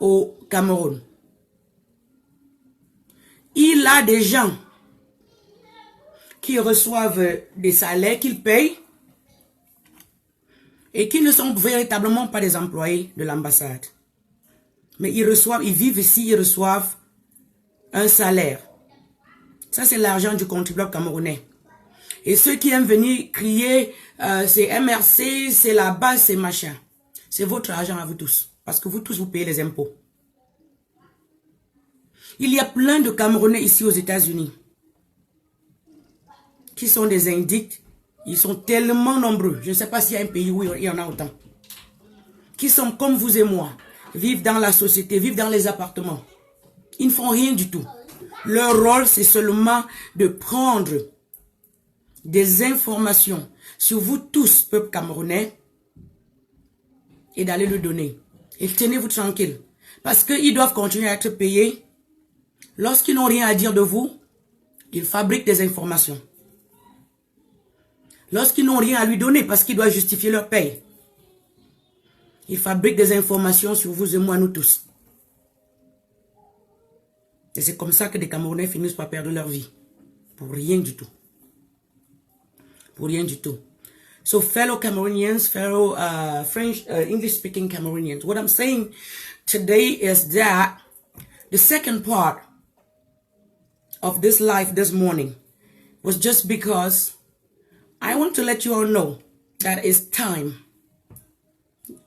au Cameroun. Il a des gens qui reçoivent des salaires qu'ils payent et qui ne sont véritablement pas des employés de l'ambassade. Mais ils vivent ici, ils reçoivent un salaire. Ça, c'est l'argent du contribuable camerounais. Et ceux qui aiment venir crier, c'est MRC, c'est la base, c'est machin. C'est votre argent à vous tous. Parce que vous tous, vous payez les impôts. Il y a plein de Camerounais ici aux États-Unis qui sont des indiques. Ils sont tellement nombreux. Je ne sais pas s'il y a un pays où il y en a autant. Qui sont comme vous et moi. Vivent dans la société, vivent dans les appartements. Ils ne font rien du tout. Leur rôle, c'est seulement de prendre des informations sur vous tous, peuple camerounais, et d'aller le donner. Et tenez-vous tranquille. Parce qu'ils doivent continuer à être payés. Lorsqu'ils n'ont rien à dire de vous, ils fabriquent des informations. Lorsqu'ils n'ont rien à lui donner, parce qu'ils doivent justifier leur paye, ils fabriquent des informations sur vous et moi, nous tous. Et c'est comme ça que des Camerounais finissent par perdre leur vie. Pour rien du tout. Pour rien du tout. So fellow Cameroonians, fellow English-speaking Cameroonians, what I'm saying today is that the second part of this life this morning was just because I want to let you all know that it's time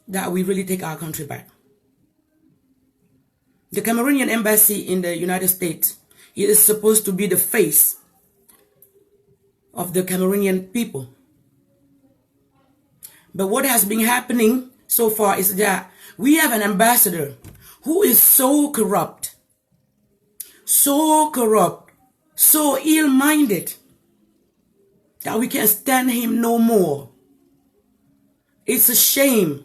that we really take our country back. The Cameroonian embassy in the United States is supposed to be the face of the Cameroonian people. But what has been happening so far is that we have an ambassador who is so corrupt, so ill-minded, that we can't stand him no more. It's a shame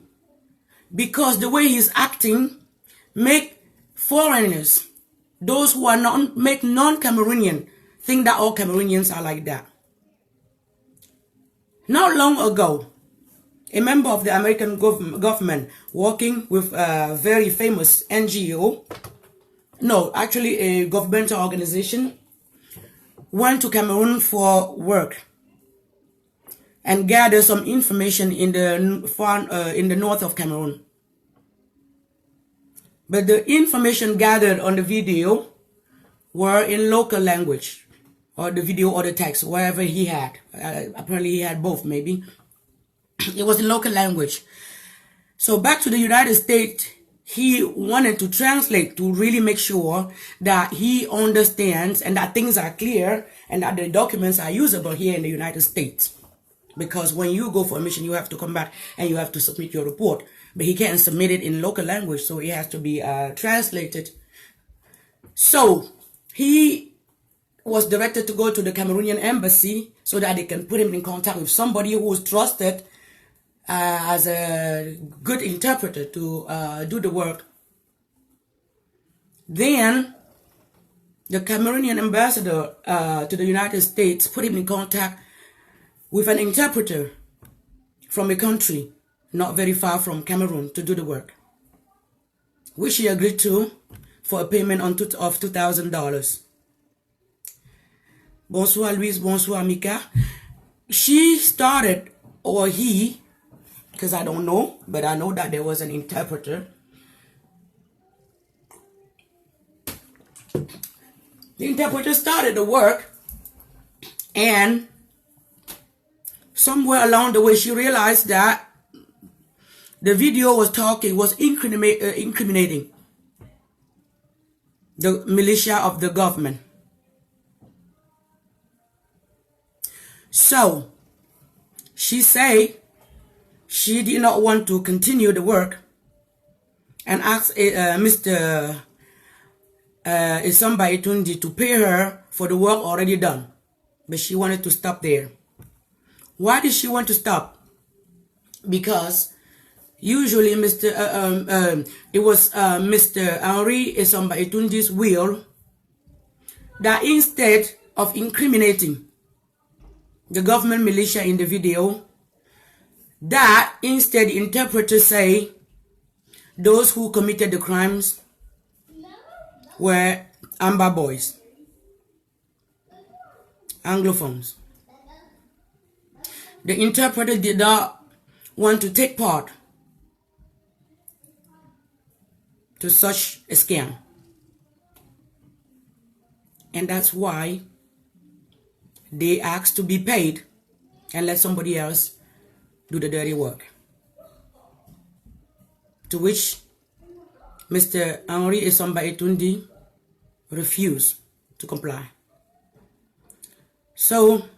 because the way he's acting make foreigners, those who are non-Cameroonian, think that all Cameroonians are like that. Not long ago, a member of the American government working with a very famous NGO, no, actually a governmental organization, went to Cameroon for work and gathered some information in the north of Cameroon. But the information gathered on the video were in local language, or the video or the text, whatever he had. Apparently he had both, maybe. It was in local language. So back to the United States, he wanted to translate to really make sure that he understands and that things are clear and that the documents are usable here in the United States. Because when you go for a mission, you have to come back and you have to submit your report. But he can't submit it in local language, so it has to be translated. So he was directed to go to the Cameroonian embassy so that they can put him in contact with somebody who was trusted as a good interpreter to do the work. Then the Cameroonian ambassador to the United States put him in contact with an interpreter from a country not very far from Cameroon to do the work, which he agreed to for a payment of $2,000. Bonsoir Louise, bonsoir Mika. She started, or he, because I don't know, but I know that there was an interpreter. The interpreter started the work, and somewhere along the way she realized that the video was incriminating the militia of the government. So she said she did not want to continue the work and asked Mr. Isamba Etundi to pay her for the work already done. But she wanted to stop there. Why did she want to stop? Because usually it was Mr. Henri Isamba Etundi's will that instead of incriminating the government militia in the video, that instead interpreters say those who committed the crimes were Amba boys, Anglophones. The interpreter did not want to take part to such a scam. And that's why they asked to be paid and let somebody else do the dirty work. To which Mr. Henri Isamba Etundi refused to comply. So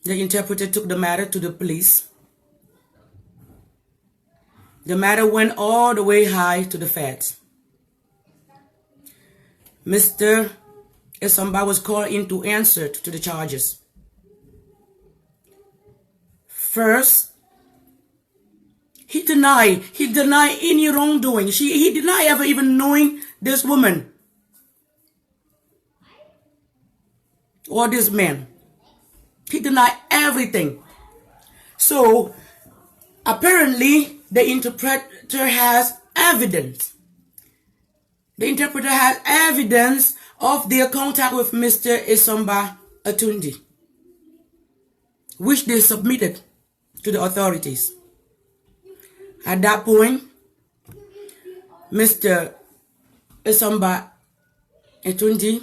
the interpreter took the matter to the police. The matter went all the way high to the feds. Mr. Isamba was called in to answer to the charges. First, he denied any wrongdoing. He denied ever even knowing this woman or this man. He denied everything. So apparently the interpreter has evidence. The interpreter has evidence of their contact with Mr. Isamba Etundi, which they submitted to the authorities. At that point, Mr. Isamba Etundi,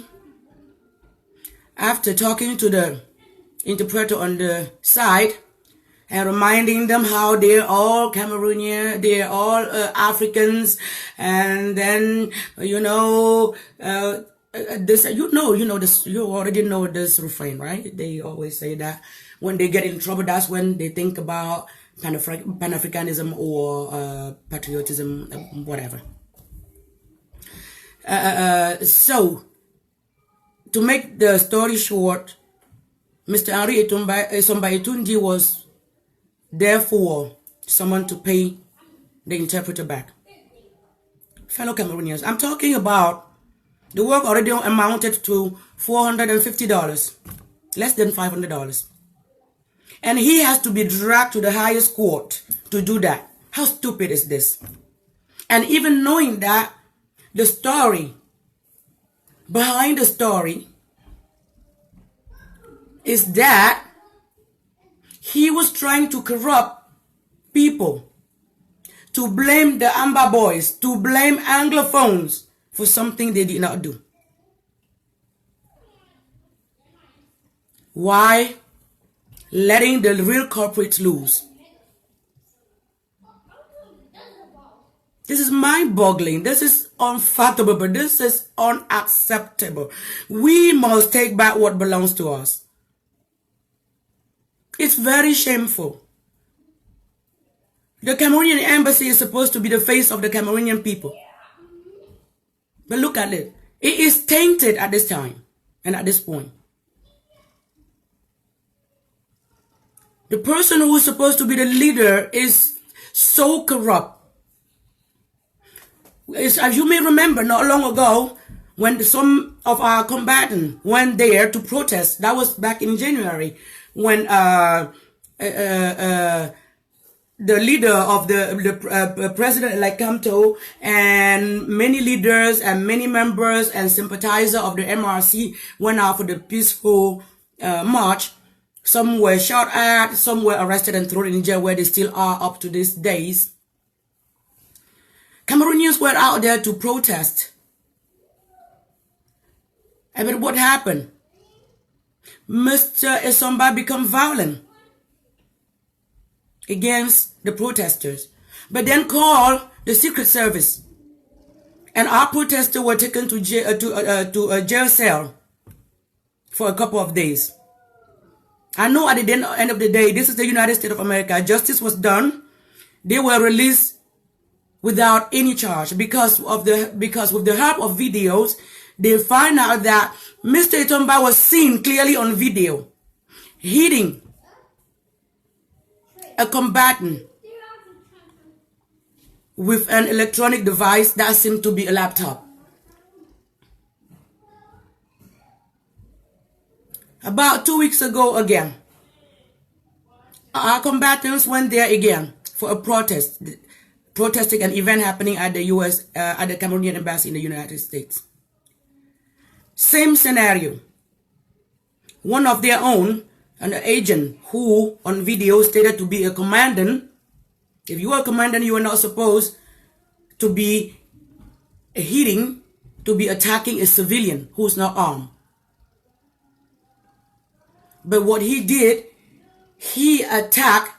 after talking to the interpreter on the side and reminding them how they're all Cameroonian, they're all Africans, and then this, this, you already know this refrain, right? They always say that when they get in trouble, that's when they think about Pan-Africanism or patriotism, whatever. So, to make the story short, Mr. Henri Isamba Etundi was therefore someone to pay the interpreter back. Fellow Cameroonians, I'm talking about the work already amounted to $450, less than $500. And he has to be dragged to the highest court to do that. How stupid is this? And even knowing that the story, behind the story, is that he was trying to corrupt people, to blame the Amba boys, to blame Anglophones for something they did not do. Why? Letting the real culprits loose. This is mind-boggling. This is unfathomable. This is unacceptable. We must take back what belongs to us. It's very shameful. The Cameroonian embassy is supposed to be the face of the Cameroonian people. But look at it. It is tainted at this time and at this point. The person who is supposed to be the leader is so corrupt. As you may remember, not long ago, when some of our combatants went there to protest, that was back in January, when the leader of the president-elect Kamto and many leaders and many members and sympathizers of the MRC went out for the peaceful march. Some were shot at, some were arrested and thrown in jail, where they still are up to these days. Cameroonians were out there to protest. But what happened? Mr. Essomba became violent against the protesters, but then called the Secret Service, and our protesters were taken to a jail cell for a couple of days. I know at the end of the day, this is the United States of America. Justice was done. They were released without any charge because with the help of videos, they find out that Mr. Essomba was seen clearly on video hitting a combatant with an electronic device that seemed to be a laptop. About 2 weeks ago again, our combatants went there again for a protesting an event happening at the at the Cameroonian embassy in the United States. Same scenario. One of their own, an agent who on video stated to be a commandant. If you are a commandant, you are not supposed to be attacking a civilian who's not armed. But what he did, he attacked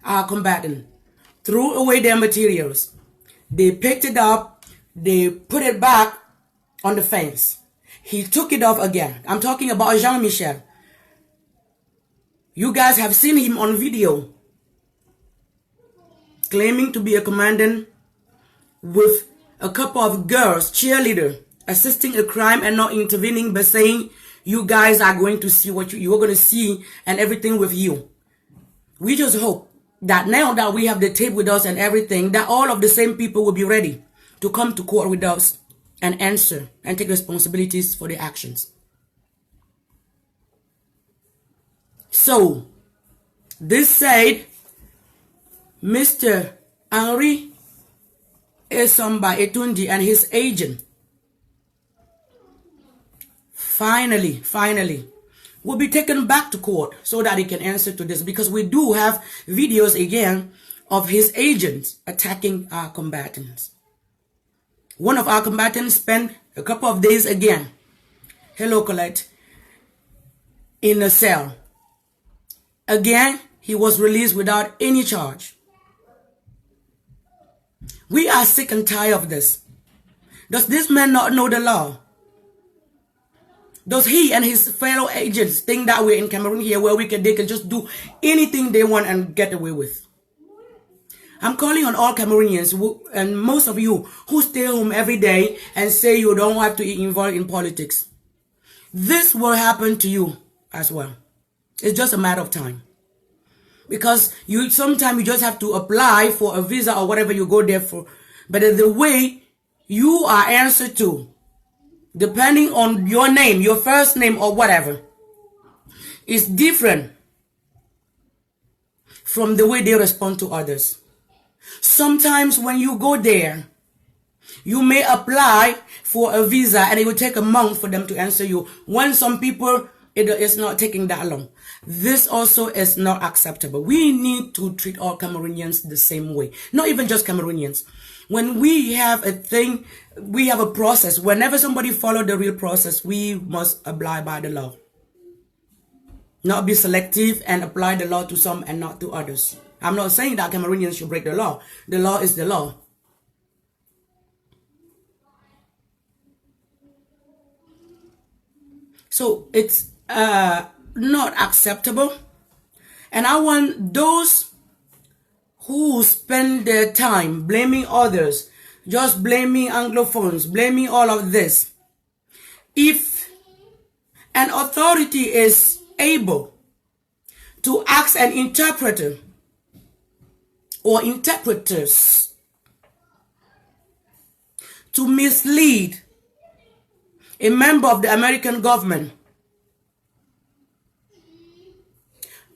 our combatant, threw away their materials. They picked it up, they put it back on the fence. He took it off again. I'm talking about Jean-Michel. You guys have seen him on video, claiming to be a commandant with a couple of girls, cheerleader, assisting a crime and not intervening, but saying, you guys are going to see what you are going to see and everything with you. We just hope that now that we have the tape with us and everything, that all of the same people will be ready to come to court with us and answer and take responsibilities for their actions. So, this said, Mr. Henri Essomba Etundi and his agent finally will be taken back to court so that he can answer to this, because we do have videos again of his agents attacking our combatants. One of our combatants spent a couple of days again, hello Colette, in a cell. Again, he was released without any charge. We are sick and tired of this. Does this man not know the law? Does he and his fellow agents think that we're in Cameroon here where they can just do anything they want and get away with? I'm calling on all Cameroonians and most of you who stay home every day and say you don't have to be involved in politics. This will happen to you as well. It's just a matter of time. Because sometimes you just have to apply for a visa or whatever you go there for. But the way you are answered to, depending on your name, your first name or whatever, is different from the way they respond to others. Sometimes when you go there, you may apply for a visa and it will take a month for them to answer you. When some people, it is not taking that long. This also is not acceptable. We need to treat all Cameroonians the same way. Not even just Cameroonians. When we have a thing, we have a process. Whenever somebody follows the real process, we must abide by the law. Not be selective and apply the law to some and not to others. I'm not saying that Cameroonians should break the law. The law is the law. So it's not acceptable. And I want those who spend their time blaming others, just blaming Anglophones, blaming all of this. If an authority is able to ask an interpreter or interpreters to mislead a member of the American government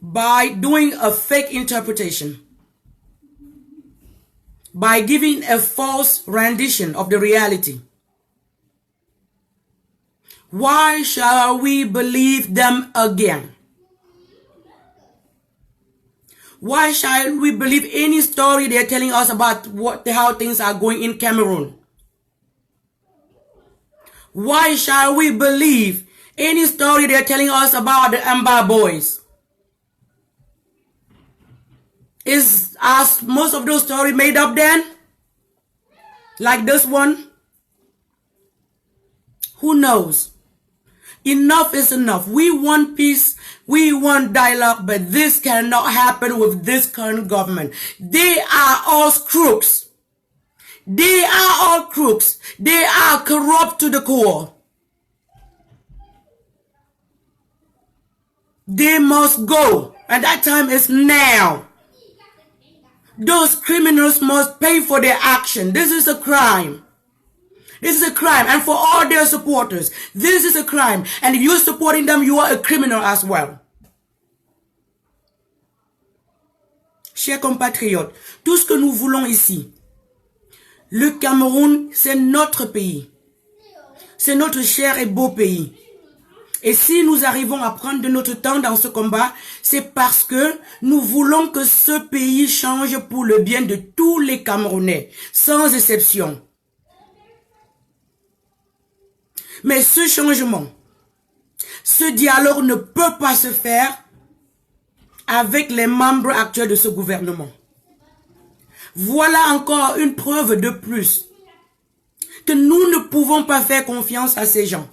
by doing a fake interpretation, by giving a false rendition of the reality, why shall we believe them again? Why shall we believe any story they're telling us about how things are going in Cameroon? Why shall we believe any story they're telling us about the Amber Boys? Are most of those stories made up then? Like this one? Who knows? Enough is enough. We want peace. We want dialogue, but this cannot happen with this current government. They are all crooks. They are all crooks. They are corrupt to the core. They must go. And that time is now. Those criminals must pay for their action. This is a crime. This is a crime. And for all their supporters, this is a crime. And if you're supporting them, you are a criminal as well. Chers compatriotes, tout ce que nous voulons ici, le Cameroun, c'est notre pays. C'est notre cher et beau pays. Et si nous arrivons à prendre de notre temps dans ce combat, c'est parce que nous voulons que ce pays change pour le bien de tous les Camerounais, sans exception. Mais ce changement, ce dialogue ne peut pas se faire avec les membres actuels de ce gouvernement. Voilà encore une preuve de plus que nous ne pouvons pas faire confiance à ces gens.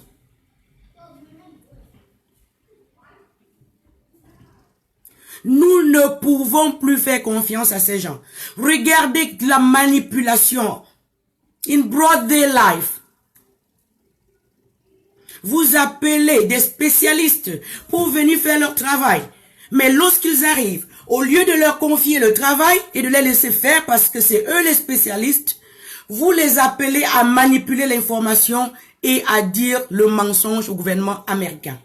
Nous ne pouvons plus faire confiance à ces gens. Regardez la manipulation in broad daylight. Vous appelez des spécialistes pour venir faire leur travail. Mais lorsqu'ils arrivent, au lieu de leur confier le travail et de les laisser faire parce que c'est eux les spécialistes, vous les appelez à manipuler l'information et à dire le mensonge au gouvernement américain.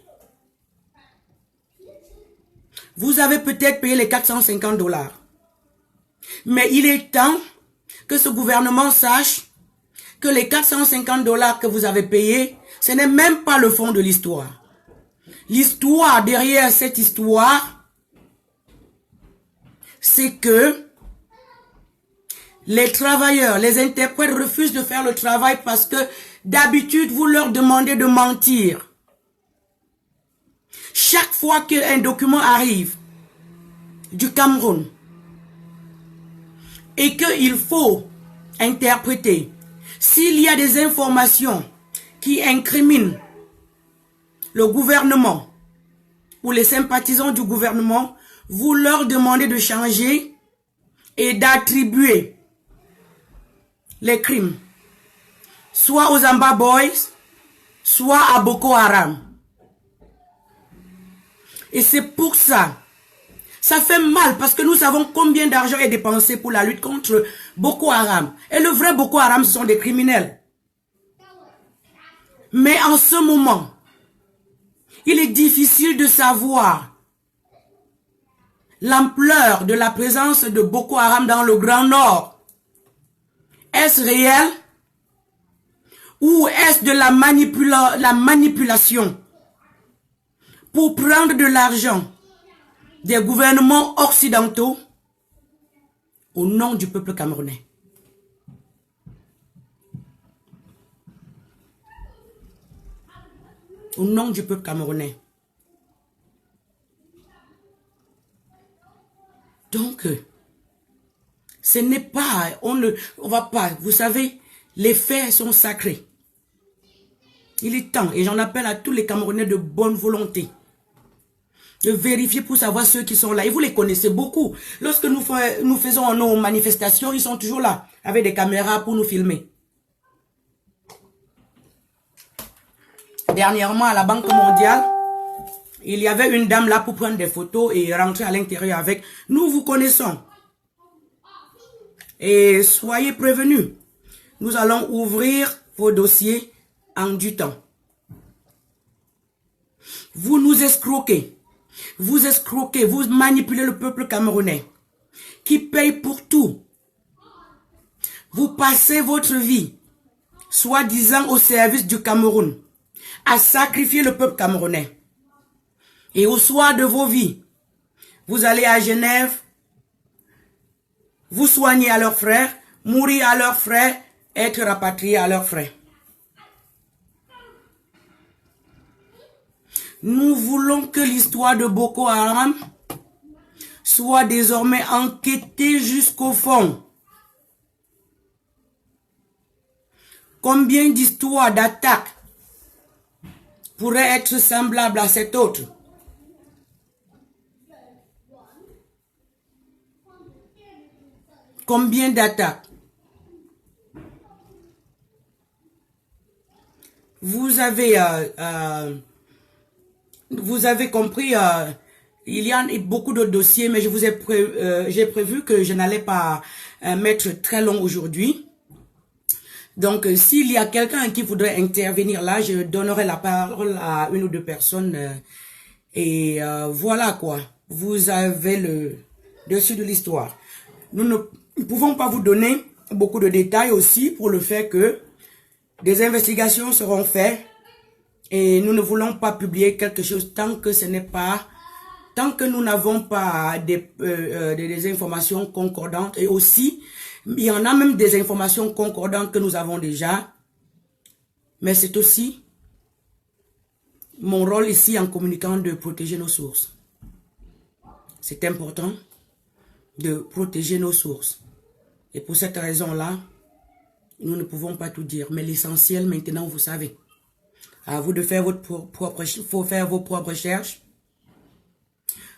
Vous avez peut-être payé les 450 $. Mais il est temps que ce gouvernement sache que les 450 $ que vous avez payés, ce n'est même pas le fond de l'histoire. L'histoire derrière cette histoire, c'est que les travailleurs, les interprètes refusent de faire le travail parce que d'habitude, vous leur demandez de mentir. Chaque fois qu'un document arrive du Cameroun et qu'il faut interpréter, s'il y a des informations qui incriminent le gouvernement ou les sympathisants du gouvernement, vous leur demandez de changer et d'attribuer les crimes soit aux Amba Boys, soit à Boko Haram. Et c'est pour ça, ça fait mal parce que nous savons combien d'argent est dépensé pour la lutte contre Boko Haram. Et le vrai Boko Haram, ce sont des criminels. Mais en ce moment, il est difficile de savoir l'ampleur de la présence de Boko Haram dans le Grand Nord. Est-ce réel ou est-ce de la manipulation pour prendre de l'argent des gouvernements occidentaux au nom du peuple camerounais? Au nom du peuple camerounais. Donc, ce n'est pas, on va pas, vous savez, les faits sont sacrés. Il est temps, et j'en appelle à tous les Camerounais de bonne volonté, de vérifier pour savoir ceux qui sont là. Et vous les connaissez beaucoup. Lorsque nous faisons nos manifestations, ils sont toujours là, avec des caméras pour nous filmer. Dernièrement, à la Banque mondiale, il y avait une dame là pour prendre des photos et rentrer à l'intérieur avec. Nous vous connaissons. Et soyez prévenus. Nous allons ouvrir vos dossiers en du temps. Vous nous escroquez. Vous escroquez, vous manipulez le peuple camerounais qui paye pour tout. Vous passez votre vie, soi-disant au service du Cameroun, à sacrifier le peuple camerounais. Et au soir de vos vies, vous allez à Genève, vous soigner à leurs frères, mourir à leurs frères, être rapatriés à leurs frères. Nous voulons que l'histoire de Boko Haram soit désormais enquêtée jusqu'au fond. Combien d'histoires d'attaques pourraient être semblables à cette autre? Combien d'attaques? Vous avez compris, il y a beaucoup de dossiers, mais je vous ai j'ai prévu que je n'allais pas mettre très long aujourd'hui. Donc, s'il y a quelqu'un qui voudrait intervenir là, je donnerai la parole à une ou deux personnes. Voilà quoi. Vous avez le dessus de l'histoire. Nous ne pouvons pas vous donner beaucoup de détails aussi pour le fait que des investigations seront faites. Et nous ne voulons pas publier quelque chose tant que nous n'avons pas des informations concordantes. Et aussi, il y en a même des informations concordantes que nous avons déjà. Mais c'est aussi mon rôle ici en communiquant de protéger nos sources. C'est important de protéger nos sources. Et pour cette raison-là, nous ne pouvons pas tout dire. Mais l'essentiel, maintenant, vous savez. À vous de faire faut faire vos propres recherches.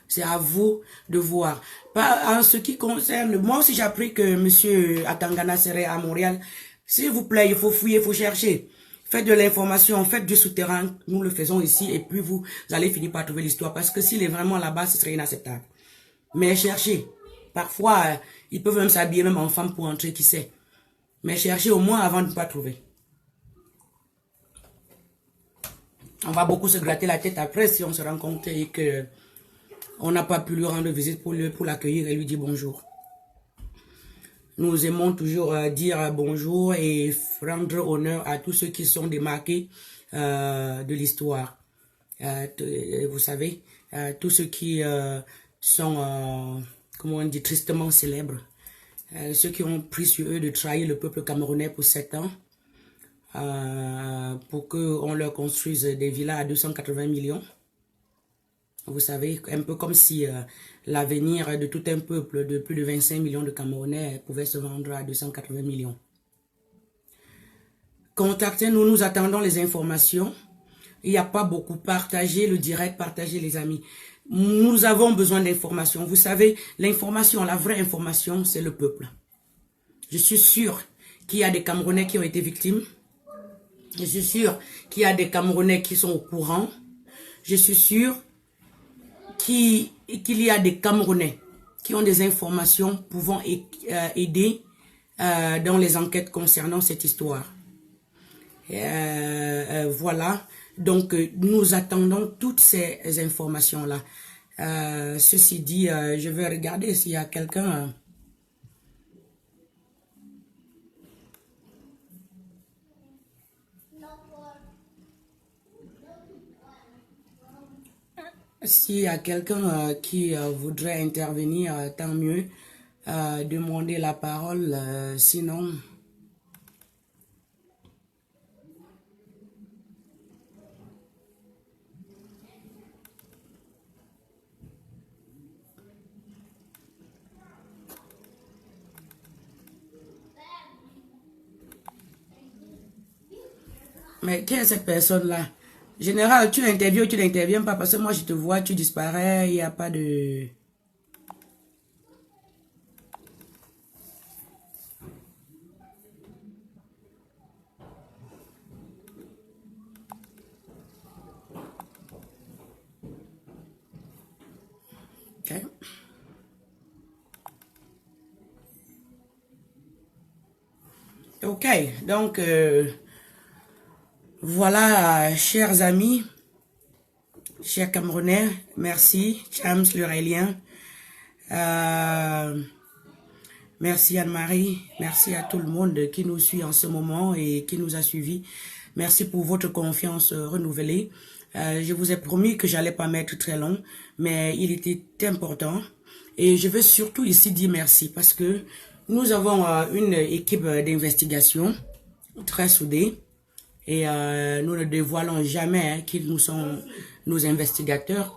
C'est à vous de voir. En ce qui concerne, moi aussi j'ai appris que monsieur Atangana serait à Montréal. S'il vous plaît, il faut fouiller, il faut chercher. Faites de l'information, faites du souterrain. Nous le faisons ici et puis vous allez finir par trouver l'histoire. Parce que s'il est vraiment là-bas, ce serait inacceptable. Mais cherchez. Parfois, ils peuvent même s'habiller même en femme pour entrer, qui sait. Mais cherchez au moins avant de ne pas trouver. On va beaucoup se gratter la tête après si on se rend compte et que on n'a pas pu lui rendre visite pour l'accueillir et lui dire bonjour. Nous aimons toujours dire bonjour et rendre honneur à tous ceux qui sont démarqués de l'histoire. Vous savez, tous ceux qui sont, comment on dit, tristement célèbres. Ceux qui ont pris sur eux de trahir le peuple camerounais pour 7 ans. Pour qu'on leur construise des villas à 280 millions. Vous savez, un peu comme si l'avenir de tout un peuple de plus de 25 millions de Camerounais pouvait se vendre à 280 millions. Contactez-nous, nous attendons les informations. Il n'y a pas beaucoup. Partagez le direct, partagez les amis. Nous avons besoin d'informations. Vous savez, l'information, la vraie information, c'est le peuple. Je suis sûr qu'il y a des Camerounais qui ont été victimes. Je suis sûr qu'il y a des Camerounais qui sont au courant. Je suis sûr qu'il y a des Camerounais qui ont des informations pouvant aider dans les enquêtes concernant cette histoire. Voilà. Donc, nous attendons toutes ces informations-là. Ceci dit, je vais regarder s'il y a quelqu'un... S'il y a quelqu'un qui voudrait intervenir, tant mieux. Demander la parole, sinon... Mais qui est cette personne-là? Général, tu l'interviews ou tu n'interviens pas parce que moi je te vois, tu disparais, il n'y a pas de... Ok. Ok, donc voilà, chers amis, chers Camerounais, merci, James l'Urélien, merci Anne-Marie, merci à tout le monde qui nous suit en ce moment et qui nous a suivis. Merci pour votre confiance renouvelée. Je vous ai promis que j'allais pas mettre très long, mais il était important. Et je veux surtout ici dire merci parce que nous avons une équipe d'investigation très soudée. Et nous ne dévoilons jamais hein, qu'ils nous sont nos investigateurs,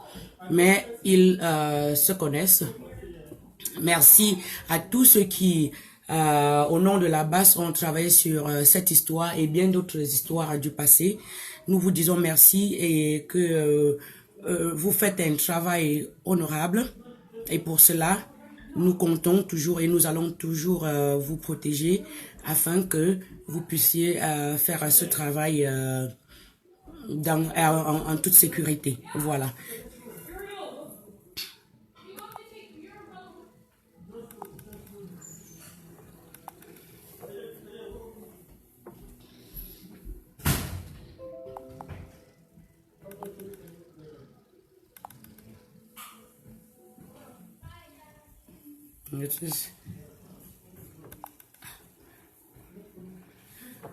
mais ils se connaissent. Merci à tous ceux qui, au nom de la base, ont travaillé sur cette histoire et bien d'autres histoires du passé. Nous vous disons merci et que vous faites un travail honorable. Et pour cela, nous comptons toujours et nous allons toujours vous protéger afin que vous puissiez faire ce travail en toute sécurité. Voilà.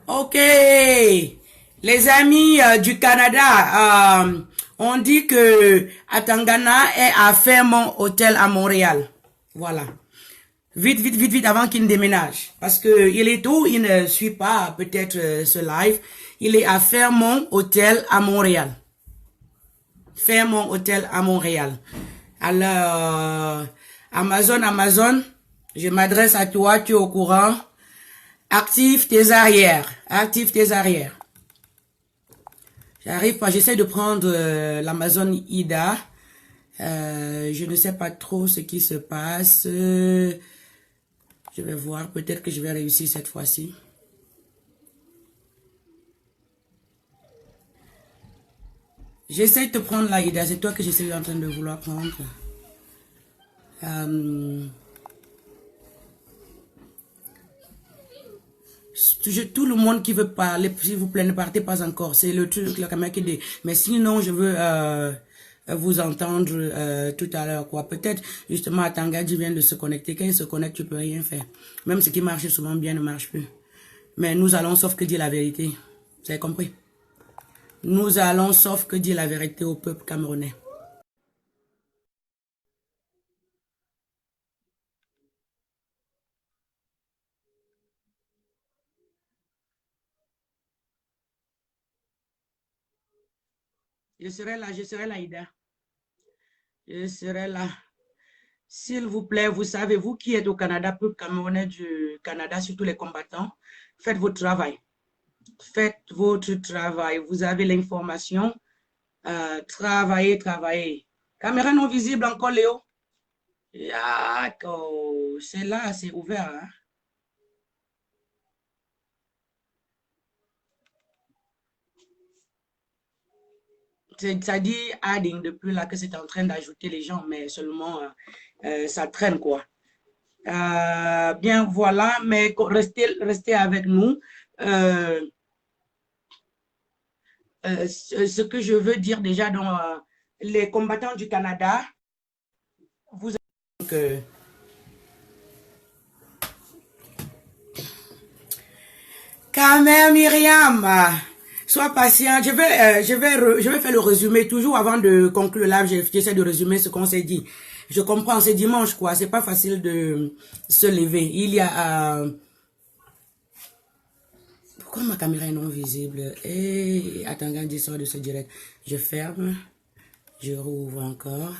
Ok, les amis du Canada, on dit que Atangana est à Fairmont Hôtel à Montréal. Voilà. Vite, vite, vite, vite avant qu'il ne déménage. Parce que il est tôt, il ne suit pas peut-être ce live. Il est à Fairmont Hôtel à Montréal. Fairmont Hôtel à Montréal. Alors, Amazon, je m'adresse à toi, tu es au courant. Active tes arrières. Active tes arrières. J'arrive pas, j'essaie de prendre l'Amazon Ida. Je ne sais pas trop ce qui se passe. Je vais voir, peut-être que je vais réussir cette fois-ci. J'essaie de prendre la Ida, c'est toi que j'essaie en train de vouloir prendre. Tout le monde qui veut parler, s'il vous plaît, ne partez pas encore. C'est le truc, la caméra qui dit. Mais sinon, je veux vous entendre tout à l'heure, quoi. Peut-être, justement, Atangadi vient de se connecter. Quand il se connecte, tu peux rien faire. Même ce qui marche souvent bien ne marche plus. Mais nous allons, sauf que dire la vérité. Vous avez compris? Nous allons, sauf que dire la vérité au peuple camerounais. Je serai là, Ida. Je serai là. S'il vous plaît, vous savez, vous qui êtes au Canada, peuple camerounais du Canada, surtout les combattants, faites votre travail. Faites votre travail. Vous avez l'information. Travaillez, travaillez. Caméra non visible encore, Léo. D'accord. C'est là, c'est ouvert. Hein? Ça dit adding depuis là que c'est en train d'ajouter les gens, mais seulement ça traîne quoi. Bien voilà, mais restez avec nous. Euh, ce que je veux dire déjà dans les combattants du Canada, vous donc, quand même Myriam, sois patient. Je vais faire le résumé toujours avant de conclure le live. J'essaie de résumer ce qu'on s'est dit. Je comprends, c'est dimanche quoi. C'est pas facile de se lever. Il y a pourquoi ma caméra est non visible? Et attends, quand je sors de ce direct, je ferme, je rouvre encore.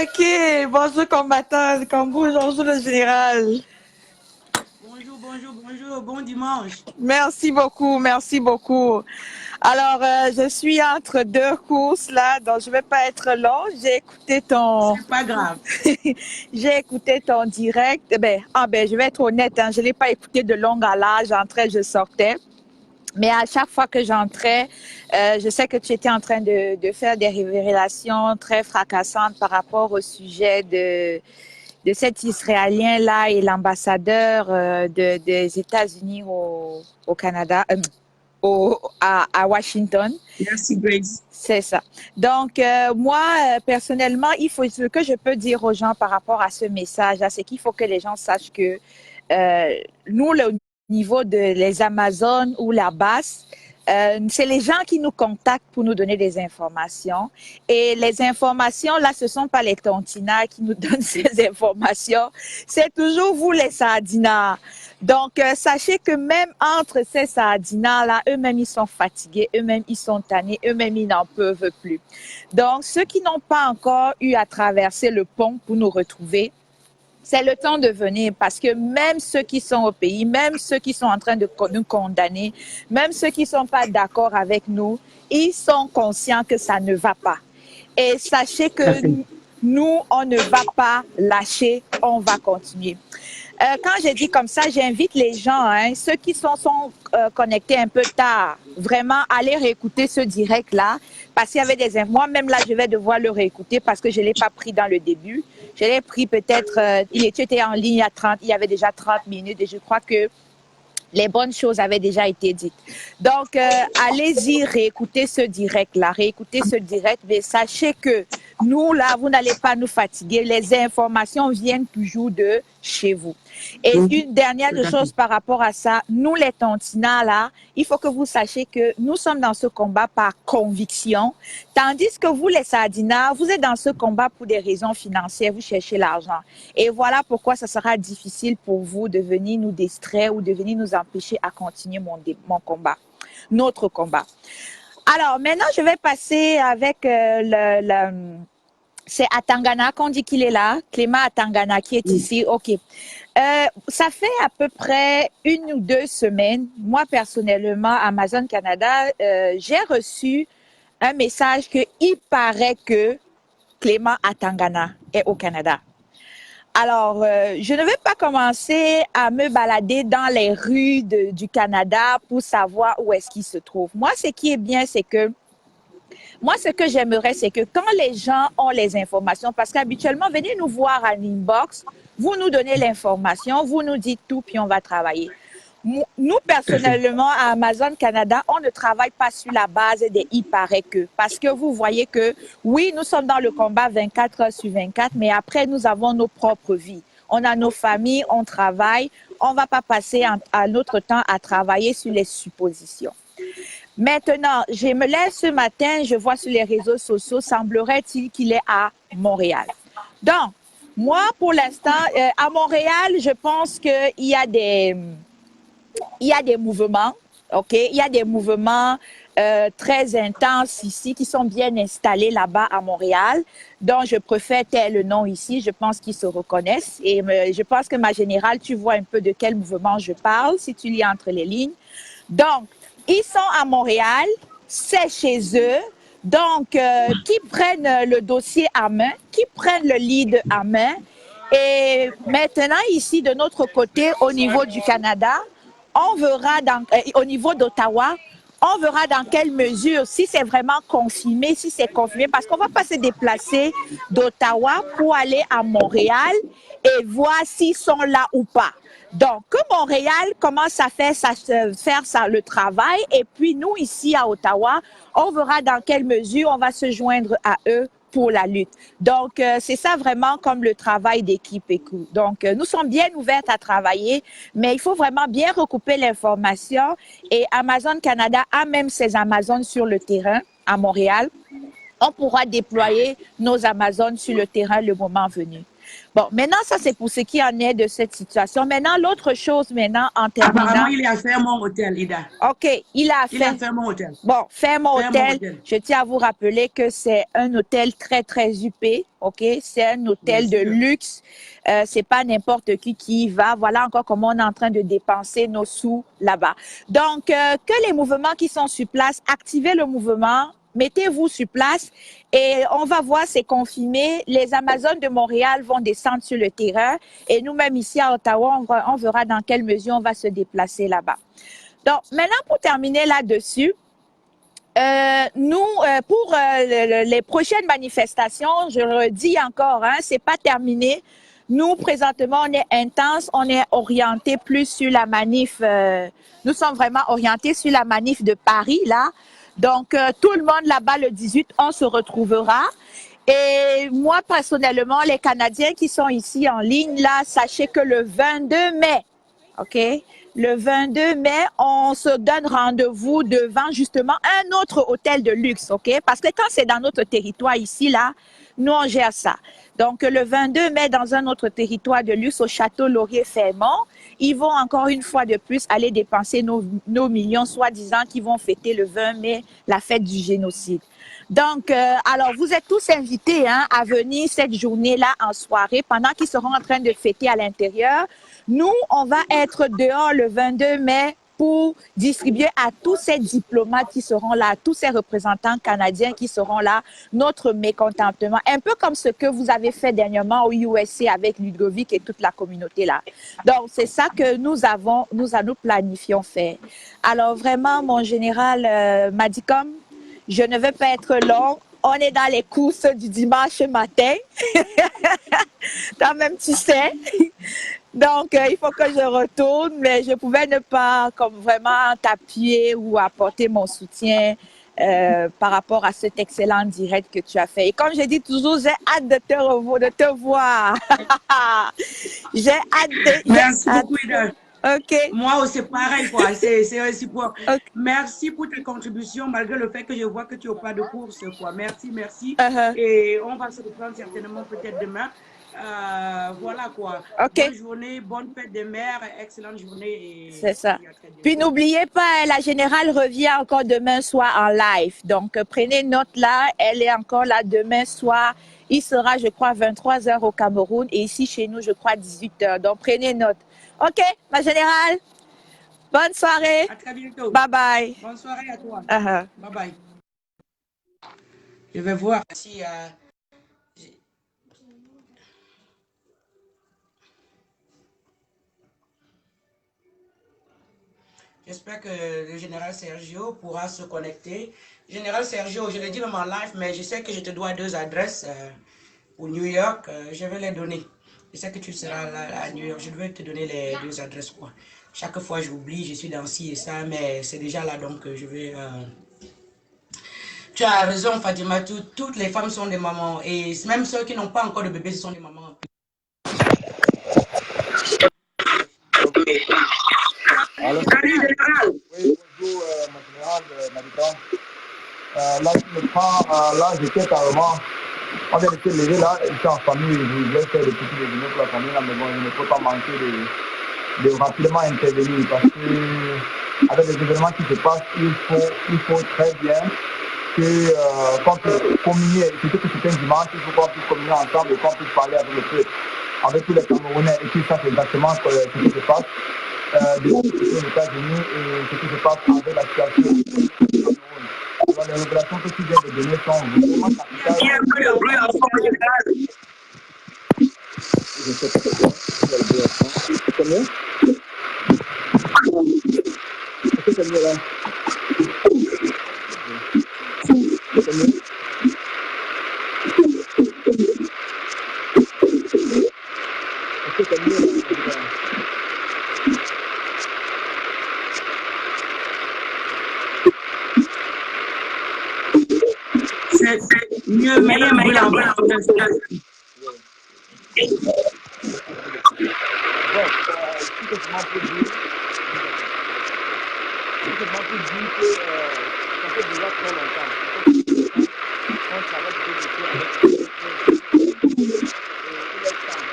Ok, bonjour combattant, bonjour le général. Bonjour, bonjour, bonjour, bon dimanche. Merci beaucoup, merci beaucoup. Alors, je suis entre deux courses là, donc je vais pas être long. J'ai écouté ton, C'est pas grave. j'ai écouté ton direct. Je vais être honnête, hein, je l'ai pas écouté de long à large. J'entrais, je sortais. Mais à chaque fois que j'entrais, je sais que tu étais en train de faire des révélations très fracassantes par rapport au sujet de cet Israélien-là et l'ambassadeur des États-Unis au Canada, à Washington. Merci, Grace. C'est ça. Donc, moi, personnellement, ce que je peux dire aux gens par rapport à ce message-là, c'est qu'il faut que les gens sachent que nous, le niveau de les Amazones ou la basse, c'est les gens qui nous contactent pour nous donner des informations. Et les informations, là, ce ne sont pas les tontinards qui nous donnent ces informations. C'est toujours vous, les sardinards. Donc, sachez que même entre ces sardinards-là, eux-mêmes, ils sont fatigués, eux-mêmes, ils sont tannés, eux-mêmes, ils n'en peuvent plus. Donc, ceux qui n'ont pas encore eu à traverser le pont pour nous retrouver, c'est le temps de venir parce que même ceux qui sont au pays, même ceux qui sont en train de nous condamner, même ceux qui ne sont pas d'accord avec nous, ils sont conscients que ça ne va pas. Et sachez que nous, on ne va pas lâcher, on va continuer. Quand j'ai dit comme ça, j'invite les gens, hein, ceux qui sont connectés un peu tard, vraiment aller réécouter ce direct-là, parce qu'il y avait des... Moi-même, là, je vais devoir le réécouter parce que je ne l'ai pas pris dans le début. Je l'ai pris peut-être, il était en ligne à 30, il y avait déjà 30 minutes et je crois que les bonnes choses avaient déjà été dites. Donc, allez-y, réécoutez ce direct-là, réécoutez ce direct, mais sachez que nous, là, vous n'allez pas nous fatiguer. Les informations viennent toujours de chez vous. Et une dernière chose par rapport à ça, nous, les tontinats, là, il faut que vous sachiez que nous sommes dans ce combat par conviction, tandis que vous, les sardinards, vous êtes dans ce combat pour des raisons financières, vous cherchez l'argent. Et voilà pourquoi ça sera difficile pour vous de venir nous distraire ou de venir nous empêcher à continuer mon combat, notre combat. Alors, maintenant, je vais passer avec c'est à Tangana qu'on dit qu'il est là, Clément à Tangana qui est ici. OK. Ça fait à peu près 1 ou 2 semaines, moi personnellement, Amazon Canada, j'ai reçu un message qu'il paraît que Clément à Tangana est au Canada. Alors, je ne vais pas commencer à me balader dans les rues du Canada pour savoir où est-ce qu'il se trouve. Moi, ce qui est bien, c'est que ce que j'aimerais, c'est que quand les gens ont les informations, parce qu'habituellement, venez nous voir à l'inbox, vous nous donnez l'information, vous nous dites tout, puis on va travailler. Nous, personnellement, à Amazon Canada, on ne travaille pas sur la base des « il paraît que ». Parce que vous voyez que, oui, nous sommes dans le combat 24 heures sur 24, mais après, nous avons nos propres vies. On a nos familles, on travaille. On ne va pas passer à notre temps à travailler sur les suppositions. Maintenant, je me lève ce matin, je vois sur les réseaux sociaux, semblerait-il qu'il est à Montréal. Donc, moi, pour l'instant, à Montréal, je pense qu'il y a des mouvements, OK? Il y a des mouvements très intenses ici qui sont bien installés là-bas à Montréal, dont je préfère taire le nom ici. Je pense qu'ils se reconnaissent et je pense que ma générale, tu vois un peu de quel mouvement je parle si tu lis entre les lignes. Donc, ils sont à Montréal, c'est chez eux. Donc, qui prennent le dossier à main, qui prennent le lead à main. Et maintenant, ici, de notre côté, au niveau du Canada, on verra au niveau d'Ottawa, on verra dans quelle mesure, si c'est vraiment confirmé, si c'est confirmé, parce qu'on ne va pas se déplacer d'Ottawa pour aller à Montréal et voir s'ils sont là ou pas. Donc, que Montréal commence à faire le travail et puis nous, ici à Ottawa, on verra dans quelle mesure on va se joindre à eux pour la lutte. Donc, c'est ça vraiment comme le travail d'équipe. Donc, nous sommes bien ouvertes à travailler, mais il faut vraiment bien recouper l'information. Et Amazon Canada a même ses Amazones sur le terrain à Montréal. On pourra déployer nos Amazones sur le terrain le moment venu. Bon, maintenant, ça, c'est pour ce qui en est de cette situation. Maintenant, l'autre chose, maintenant, en Apparemment, terminant. il est à Fairmont Hotel, Ida. OK, il a Il est à fait. Fairmont Hotel. Bon, Fairmont Fairmont Hotel, Hotel. je tiens à vous rappeler que c'est un hôtel très, très huppé, OK? C'est un Bien hôtel de sûr. luxe. C'est pas n'importe qui y va. Voilà encore comment on est en train de dépenser nos sous là-bas. Donc, que les mouvements qui sont sur place, activez le mouvement, mettez-vous sur place et on va voir, c'est confirmé. Les Amazones de Montréal vont descendre sur le terrain et nous-mêmes ici à Ottawa, on verra dans quelle mesure on va se déplacer là-bas. Donc, maintenant, pour terminer là-dessus, pour les prochaines manifestations, je le dis encore, hein, c'est pas terminé. Nous, présentement, on est intense, on est orienté plus sur la manif. Nous sommes vraiment orientés sur la manif de Paris, là. Donc, tout le monde là-bas, le 18, on se retrouvera. Et moi, personnellement, les Canadiens qui sont ici en ligne, là, sachez que le 22 mai, OK? Le 22 mai, on se donne rendez-vous devant justement un autre hôtel de luxe, OK? Parce que quand c'est dans notre territoire ici, là, nous, on gère ça. Donc, le 22 mai, dans un autre territoire de luxe au Château Laurier-Fermont, ils vont encore une fois de plus aller dépenser nos millions, soi-disant qu'ils vont fêter le 20 mai la fête du génocide. Donc, alors, vous êtes tous invités hein, à venir cette journée-là en soirée pendant qu'ils seront en train de fêter à l'intérieur. Nous, on va être dehors le 22 mai pour distribuer à tous ces diplomates qui seront là, à tous ces représentants canadiens qui seront là, notre mécontentement. Un peu comme ce que vous avez fait dernièrement au USA avec Ludovic et toute la communauté là. Donc, c'est ça que nous planifions faire. Alors, vraiment, mon général Madicom, je ne veux pas être long. On est dans les courses du dimanche matin. Toi-même, tu sais. Donc, il faut que je retourne, mais je pouvais ne pas comme vraiment t'appuyer ou apporter mon soutien par rapport à cet excellent direct que tu as fait. Et comme je dis toujours, j'ai hâte de te voir. J'ai hâte de... Merci beaucoup, Ida. OK. Moi aussi, pareil, quoi. C'est réciproque. Okay. Merci pour tes contributions, malgré le fait que je vois que tu n'as pas de course, quoi. Merci, merci. Uh-huh. Et on va se reprendre certainement peut-être demain. Voilà, quoi. Okay. Bonne journée, bonne fête des mères, excellente journée. C'est ça. Puis n'oubliez pas, la générale revient encore demain soir en live. Donc, prenez note là, elle est encore là demain soir. Il sera, je crois, 23 h au Cameroun et ici chez nous, je crois, 18 h. Donc, prenez note. OK, ma générale. Bonne soirée. À très bientôt. Bye bye. Bonne soirée à toi. Uh-huh. Bye bye. Je vais voir si... J'espère que le général Sergio pourra se connecter. Général Sergio, je l'ai dit même en live, mais je sais que je te dois 2 adresses pour New York. Je vais les donner. Je sais que tu seras là à New York. Je vais te donner les 2 adresses, quoi. Chaque fois, j'oublie, je suis dans ci et ça, mais c'est déjà là, donc je vais... Tu as raison, Fatima. Toutes les femmes sont des mamans. Et même ceux qui n'ont pas encore de bébé, ce sont des mamans. Allô? Salut, général. Oui, bonjour, mon général Madicom. Là, je me prends, là, j'étais carrément, on vient de se lever là, j'étais en famille, je voulais faire des petits déjeuners pour la famille là, mais bon, je ne peux pas manquer de rapidement intervenir parce que, avec les événements qui se passent, il faut très bien que, qu'on puisse communier, surtout que c'est un dimanche, il faut qu'on puisse communier ensemble et qu'on puisse parler avec le peuple, avec tous les Camerounais et qu'ils sachent exactement ce qui se passe. Aux États-Unis et ce qui se passe avec la situation du Cameroun. Les révélations que tu viens de donner sont vraiment capitales. Il y a un peu de bruit en fond, général. Je ne sais pas pourquoi. C'est mieux? Est-ce que c'est mieux là? C'est mieux? Est-ce que c'est mieux là? C'est mieux, mais il y a un bruit en bas. Bon, si que je m'en peux dire, que ça fait déjà très longtemps. On travaille depuis avec il est temps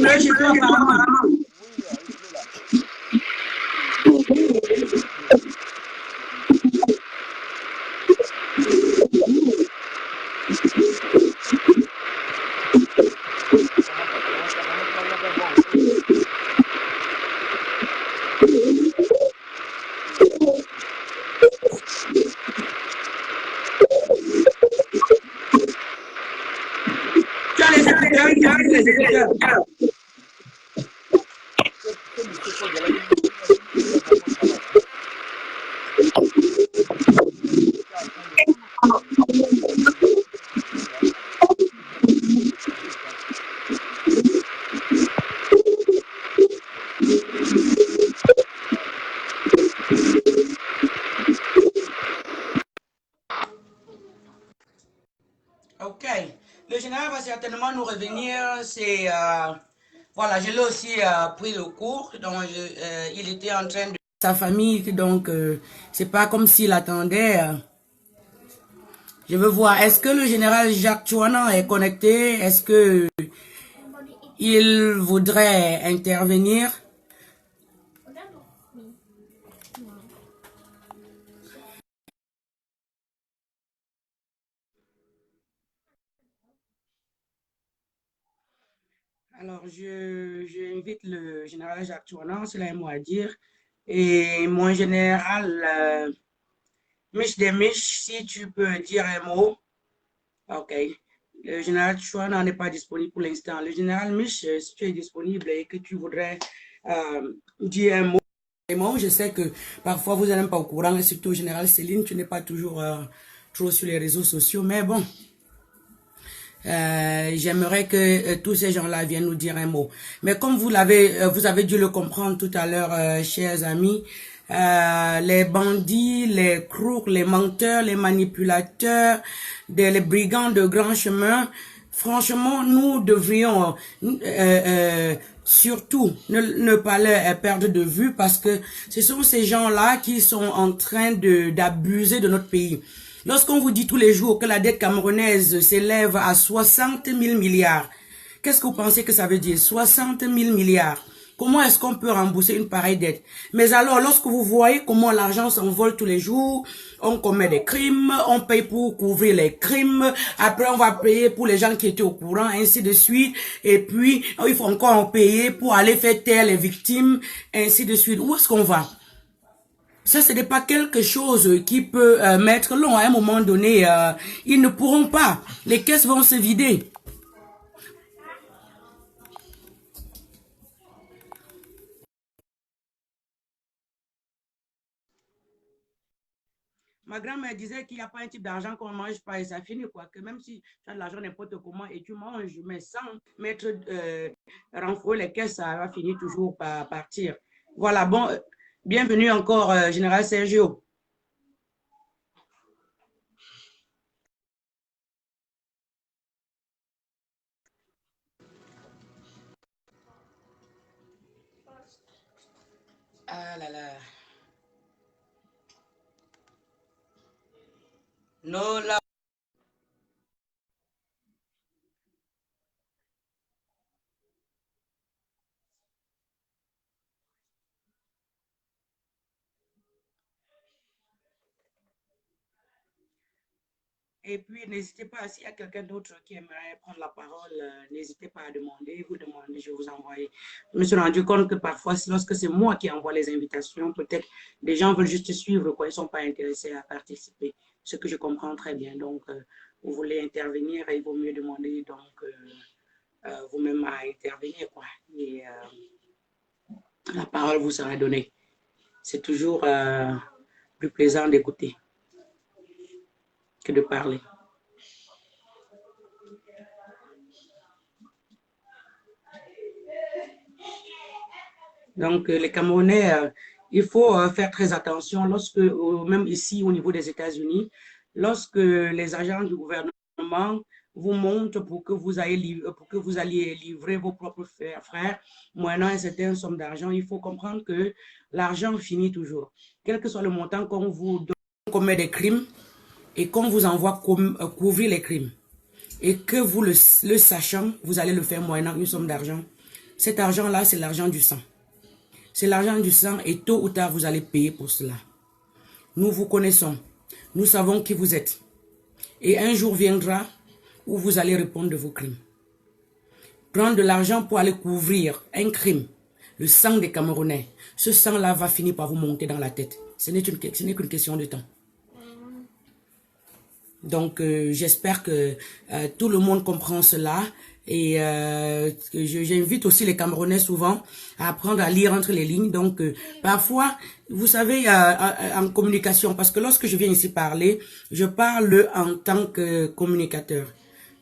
nettoyer chez toi apparemment. Tu as les écouteurs, il a les écouteurs. Ok, le général va certainement nous revenir. C'est voilà, je l'ai aussi pris le cours. Donc, il était en train de sa famille, donc c'est pas comme s'il attendait. Je veux voir. Est-ce que le général Jacques Chouana est connecté? Est-ce que il voudrait intervenir? Alors, j'invite le général Jacques Chouana, cela a un mot à dire. Et mon général Mich de Mich, si tu peux dire un mot. Ok. Le général Chouana n'est pas disponible pour l'instant. Le général Mich, si tu es disponible et que tu voudrais dire un mot. Je sais que parfois vous n'êtes pas au courant, et surtout général Céline, tu n'es pas toujours trop sur les réseaux sociaux, mais bon. J'aimerais que tous ces gens-là viennent nous dire un mot. Mais comme vous avez dû le comprendre tout à l'heure, chers amis, les bandits, les crocs, les menteurs, les manipulateurs, les brigands de grand chemin, franchement, nous devrions surtout ne pas les perdre de vue parce que ce sont ces gens-là qui sont en train d'abuser de notre pays. Lorsqu'on vous dit tous les jours que la dette camerounaise s'élève à 60 000 milliards, qu'est-ce que vous pensez que ça veut dire? 60 000 milliards. Comment est-ce qu'on peut rembourser une pareille dette? Mais alors, lorsque vous voyez comment l'argent s'envole tous les jours, on commet des crimes, on paye pour couvrir les crimes, après on va payer pour les gens qui étaient au courant, ainsi de suite, et puis il faut encore en payer pour aller faire taire les victimes, ainsi de suite. Où est-ce qu'on va? Ça, ce n'est pas quelque chose qui peut mettre long. À un moment donné, ils ne pourront pas. Les caisses vont se vider. Ma grand-mère disait qu'il n'y a pas un type d'argent qu'on ne mange pas et ça finit quoi. Que même si tu as de l'argent n'importe comment et tu manges, mais sans mettre renflouer les caisses, ça va finir toujours par partir. Voilà, bon, bienvenue encore, Général Sergio. Ah là là. No la. Et puis, n'hésitez pas, s'il y a quelqu'un d'autre qui aimerait prendre la parole, n'hésitez pas à demander, vous demandez, je vous envoie. Je me suis rendu compte que parfois, lorsque c'est moi qui envoie les invitations, peut-être les gens veulent juste suivre, quoi, ils ne sont pas intéressés à participer, ce que je comprends très bien. Donc, vous voulez intervenir, il vaut mieux demander donc vous-même à intervenir, quoi. Et la parole vous sera donnée. C'est toujours plus plaisant d'écouter que de parler. Donc, les Camerounais, il faut faire très attention lorsque, même ici au niveau des États-Unis, lorsque les agents du gouvernement vous montrent pour que vous alliez livrer vos propres frères, moyennant une certaine somme d'argent, il faut comprendre que l'argent finit toujours. Quel que soit le montant qu'on vous donne, on commet des crimes et qu'on vous envoie couvrir les crimes. Et que vous le sachant, vous allez le faire moyennant une somme d'argent. Cet argent-là, c'est l'argent du sang. C'est l'argent du sang et tôt ou tard, vous allez payer pour cela. Nous vous connaissons. Nous savons qui vous êtes. Et un jour viendra où vous allez répondre de vos crimes. Prendre de l'argent pour aller couvrir un crime, le sang des Camerounais. Ce sang-là va finir par vous monter dans la tête. Ce n'est qu'une question de temps. Donc, j'espère que tout le monde comprend cela. Et j'invite aussi les Camerounais souvent à apprendre à lire entre les lignes. Donc, parfois, vous savez, en communication, parce que lorsque je viens ici parler, je parle en tant que communicateur.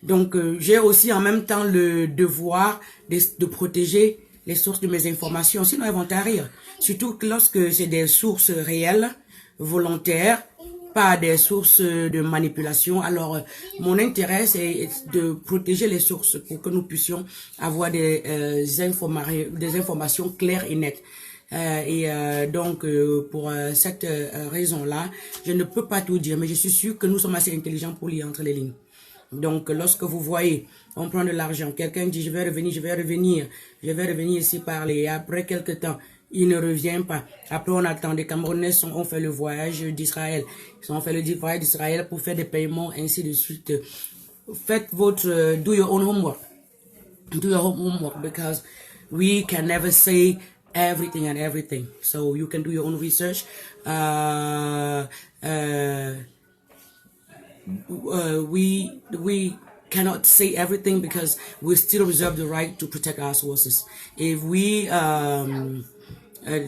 Donc, j'ai aussi en même temps le devoir de protéger les sources de mes informations. Sinon, elles vont tarir. Surtout que lorsque c'est des sources réelles, volontaires, pas des sources de manipulation. Alors, mon intérêt, c'est de protéger les sources pour que nous puissions avoir des informations claires et nettes. Donc, pour cette raison-là, je ne peux pas tout dire, mais je suis sûr que nous sommes assez intelligents pour lire entre les lignes. Donc, lorsque vous voyez, on prend de l'argent, quelqu'un dit, je vais revenir ici parler, et après quelques temps, il ne revient pas. Après, on attend. Des Camerounais ont fait le voyage d'Israël. Ils ont fait le voyage d'Israël pour faire des paiements, ainsi de suite. Faites votre, do your own homework. Do your own homework, because we can never say everything and everything. So you can do your own research. We cannot say everything because we still reserve the right to protect our sources. If we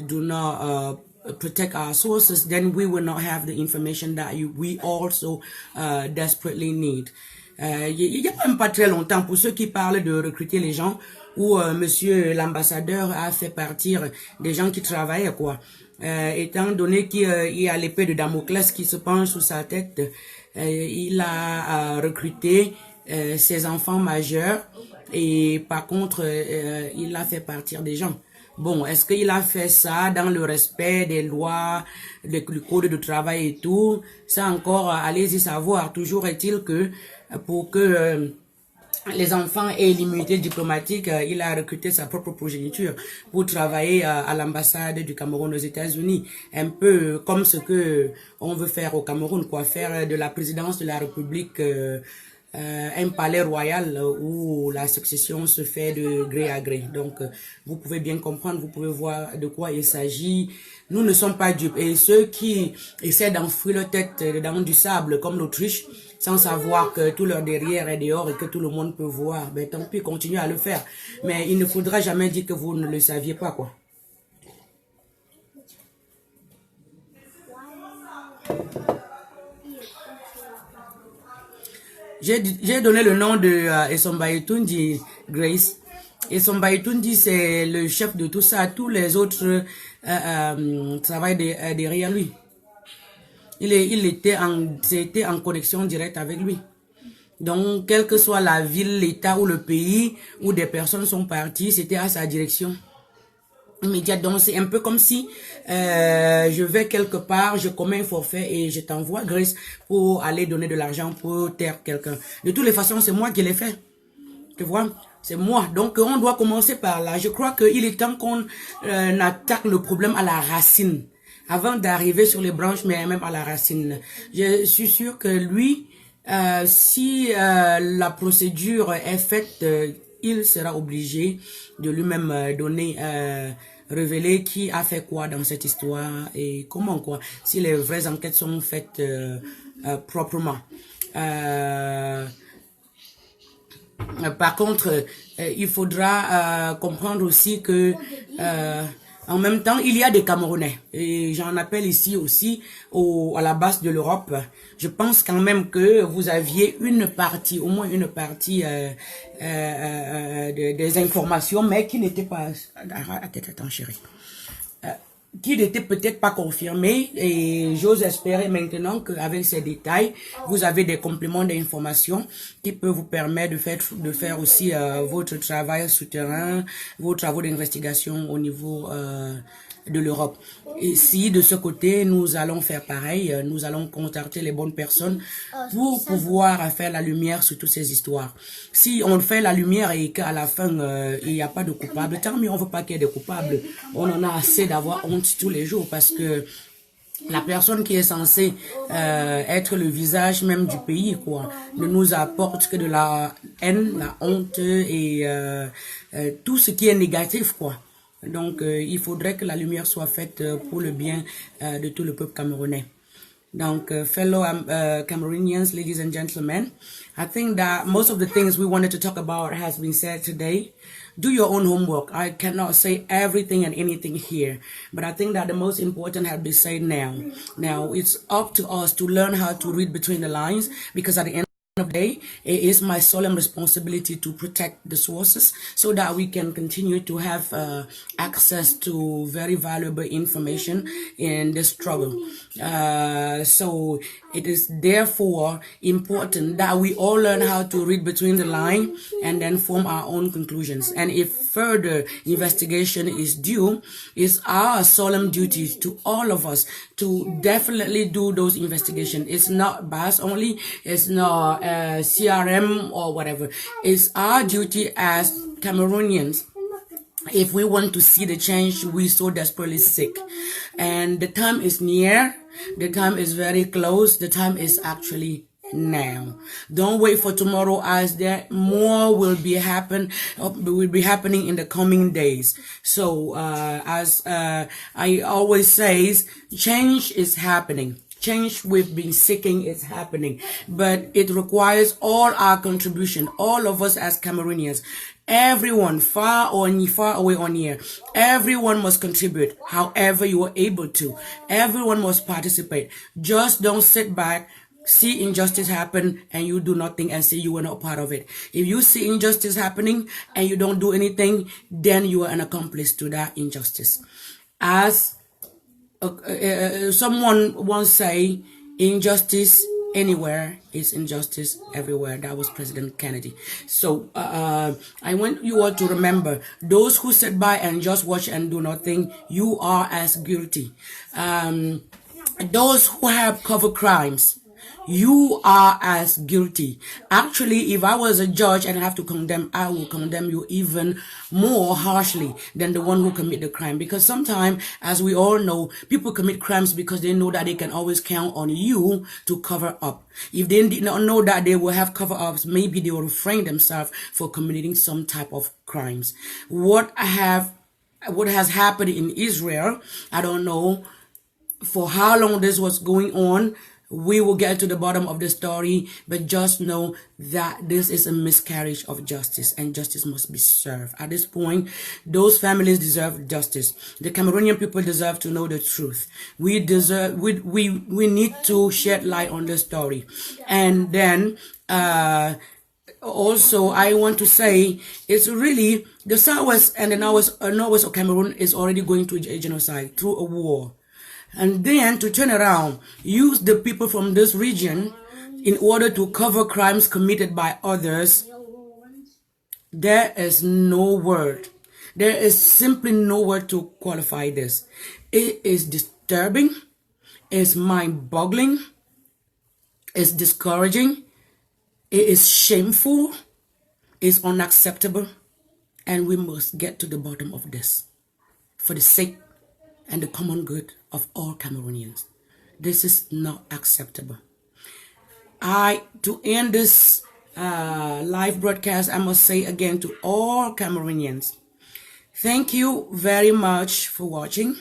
do not protect our sources, then we will not have the information that we also desperately need. Il n'y a même pas très longtemps, pour ceux qui parlent de recruter les gens, où monsieur l'ambassadeur a fait partir des gens qui travaillent, quoi. Étant donné qu'il y a l'épée de Damoclès qui se penche sous sa tête, il a recruté ses enfants majeurs et par contre, il a fait partir des gens. Bon, est-ce qu'il a fait ça dans le respect des lois, du code de travail et tout? Ça encore, allez-y savoir. Toujours est-il que pour que les enfants aient l'immunité diplomatique, il a recruté sa propre progéniture pour travailler à l'ambassade du Cameroun aux États-Unis. Un peu comme ce que on veut faire au Cameroun, quoi, faire de la présidence de la République un palais royal où la succession se fait de gré à gré. Donc, vous pouvez bien comprendre, vous pouvez voir de quoi il s'agit. Nous ne sommes pas dupes. Et ceux qui essaient d'enfouir leur tête dans du sable, comme l'Autriche, sans savoir que tout leur derrière est dehors et que tout le monde peut voir, ben tant pis, continuez à le faire. Mais il ne faudra jamais dire que vous ne le saviez pas, quoi. J'ai donné le nom de Essomba Etundi, Grace. Essomba Etundi, c'est le chef de tout ça. Tous les autres travaillent derrière lui. C'était en connexion directe avec lui. Donc, quelle que soit la ville, l'État ou le pays où des personnes sont parties, c'était à sa direction immédiate. Donc, c'est un peu comme si je vais quelque part, je commets un forfait et je t'envoie, Grace, pour aller donner de l'argent pour taire quelqu'un. De toutes les façons, c'est moi qui l'ai fait. Tu vois, c'est moi. Donc, on doit commencer par là. Je crois qu'il est temps qu'on attaque le problème à la racine, avant d'arriver sur les branches, mais même à la racine. Je suis sûr que lui, si la procédure est faite, il sera obligé de lui-même donner, révéler qui a fait quoi dans cette histoire et comment, quoi, si les vraies enquêtes sont faites proprement. Par contre, il faudra comprendre aussi que en même temps, il y a des Camerounais, et j'en appelle ici aussi à la base de l'Europe. Je pense quand même que vous aviez une partie, au moins une partie des informations, mais qui n'était pas... Attends, chérie. Qui n'était peut-être pas confirmé, et j'ose espérer maintenant qu'avec ces détails, vous avez des compléments d'information qui peuvent vous permettre de faire aussi votre travail souterrain, vos travaux d'investigation au niveau de l'Europe. Et si de ce côté, nous allons faire pareil, nous allons contacter les bonnes personnes pour pouvoir faire la lumière sur toutes ces histoires. Si on fait la lumière et qu'à la fin, il n'y a pas de coupable, tant mieux, on ne veut pas qu'il y ait de coupables. On en a assez d'avoir honte tous les jours parce que la personne qui est censée être le visage même du pays, quoi, ne nous apporte que de la haine, la honte et tout ce qui est négatif, quoi. Donc, il faudrait que la lumière soit faite pour le bien de tout le peuple camerounais. Donc, fellow Cameroonians, ladies and gentlemen, I think that most of the things we wanted to talk about has been said today. Do your own homework. I cannot say everything and anything here, but I think that the most important has been said now. Now, it's up to us to learn how to read between the lines, because at the end of the day, it is my solemn responsibility to protect the sources so that we can continue to have access to very valuable information in this struggle. So it is therefore important that we all learn how to read between the lines and then form our own conclusions. And if further investigation is due, it's our solemn duty to all of us to definitely do those investigations. It's not BAS only, it's not CRM or whatever. It's our duty as Cameroonians if we want to see the change we so desperately seek. And the time is near, the time is very close, the time is actually now. Don't wait for tomorrow, as there more will be happening in the coming days. So as I always say, change is happening. Change we've been seeking is happening, but it requires all our contribution, all of us as Cameroonians. Everyone, far away or near, everyone must contribute however you are able to. Everyone must participate. Just don't sit back, see injustice happen, and you do nothing and say you were not part of it. If you see injustice happening and you don't do anything, then you are an accomplice to that injustice. As someone once say, injustice anywhere is injustice everywhere. That was President Kennedy. So I want you all to remember, those who sit by and just watch and do nothing, you are as guilty. Those who have covered crimes, you are as guilty. Actually, if I was a judge and I have to condemn, I will condemn you even more harshly than the one who commit the crime. Because sometimes, as we all know, people commit crimes because they know that they can always count on you to cover up. If they did not know that they will have cover-ups, maybe they will refrain themselves for committing some type of crimes. What has happened in Israel, I don't know for how long this was going on. We will get to the bottom of the story, but just know that this is a miscarriage of justice and justice must be served. At this point, those families deserve justice. The Cameroonian people deserve to know the truth. We need to shed light on the story. And then, also, I want to say, it's really, the Southwest and the Northwest of Cameroon is already going through a genocide, through a war. And then to turn around, use the people from this region in order to cover crimes committed by others. There is no word. There is simply no word to qualify this. It is disturbing. It's mind-boggling. It's discouraging. It is shameful. It's unacceptable. And we must get to the bottom of this for the sake and the common good of all Cameroonians. This is not acceptable. To end this live broadcast, I must say again to all Cameroonians, thank you very much for watching.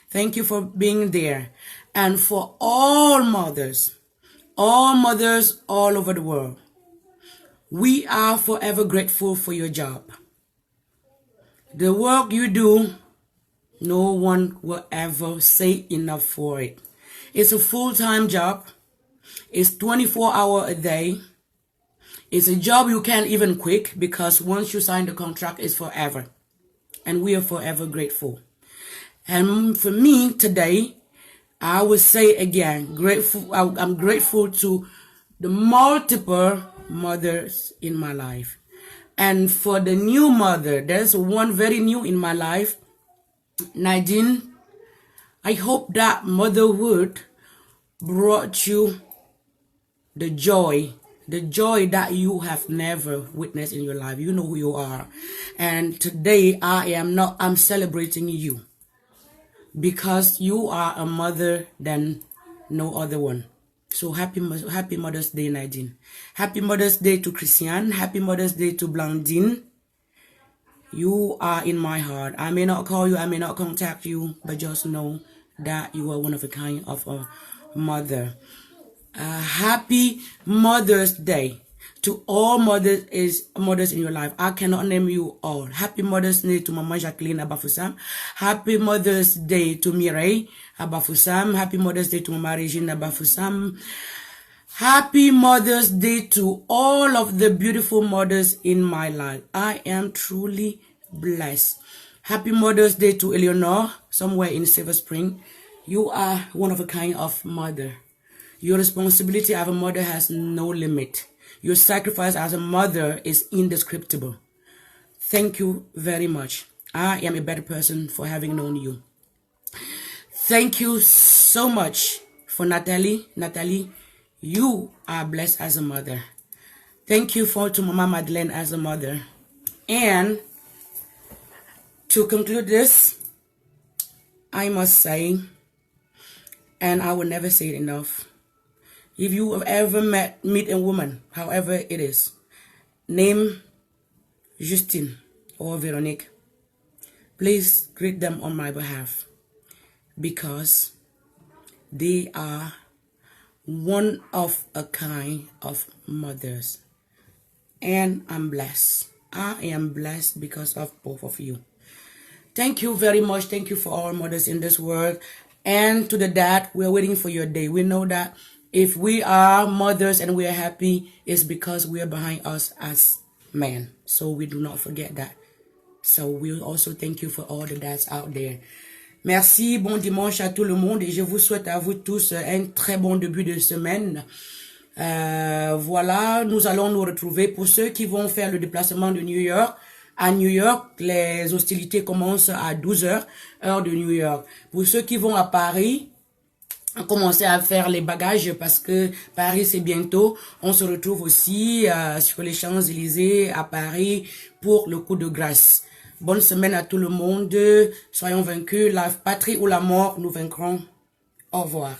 Thank you for being there. And for all mothers all over the world, we are forever grateful for your job. The work you do, no one will ever say enough for it. It's a full-time job. It's 24 hours a day. It's a job you can't even quit because once you sign the contract, it's forever. And we are forever grateful. And for me today, I would say again, grateful. I'm grateful to the multiple mothers in my life. And for the new mother, there's one very new in my life, Nadine I hope that motherhood brought you the joy that you have never witnessed in your life. You know who you are. And today I'm celebrating you because you are a mother than no other one. So happy Mother's Day, Nadine. Happy Mother's Day to Christiane. Happy Mother's Day to Blandine. You are in my heart. I may not call you, I may not contact you, but just know that you are one of a kind of a mother. Happy Mother's Day to all mothers in your life. I cannot name you all. Happy Mother's Day to Mama Jacqueline Abafusam. Happy Mother's Day to Mireille Abafusam. Happy Mother's Day to Mama Regine Abafusam. Happy Mother's Day to all of the beautiful mothers in my life. I am truly blessed. Happy Mother's Day to Eleanor, somewhere in Silver Spring. You are one of a kind of mother. Your responsibility as a mother has no limit. Your sacrifice as a mother is indescribable. Thank you very much. I am a better person for having known you. Thank you so much for Natalie. Natalie, you are blessed as a mother. Thank you to Mama Madeleine as a mother. And to conclude this, I must say, and I will never say it enough, if you have ever meet a woman, however it is, name Justine or Veronique, please greet them on my behalf because they are one of a kind of mothers. And I'm blessed. I am blessed because of both of you. Thank you very much. Thank you for all mothers in this world. And to the dad, we're waiting for your day. We know that if we are mothers and we are happy, it's because we are behind us as men. So we do not forget that. So we also thank you for all the dads out there. Merci, bon dimanche à tout le monde et je vous souhaite à vous tous un très bon début de semaine. Voilà, nous allons nous retrouver pour ceux qui vont faire le déplacement de New York. À New York, les hostilités commencent à 12h, heure de New York. Pour ceux qui vont à Paris, commencer à faire les bagages parce que Paris c'est bientôt. On se retrouve aussi sur les Champs-Élysées à Paris pour le coup de grâce. Bonne semaine à tout le monde. Soyons vaincus. La patrie ou la mort, nous vaincrons. Au revoir.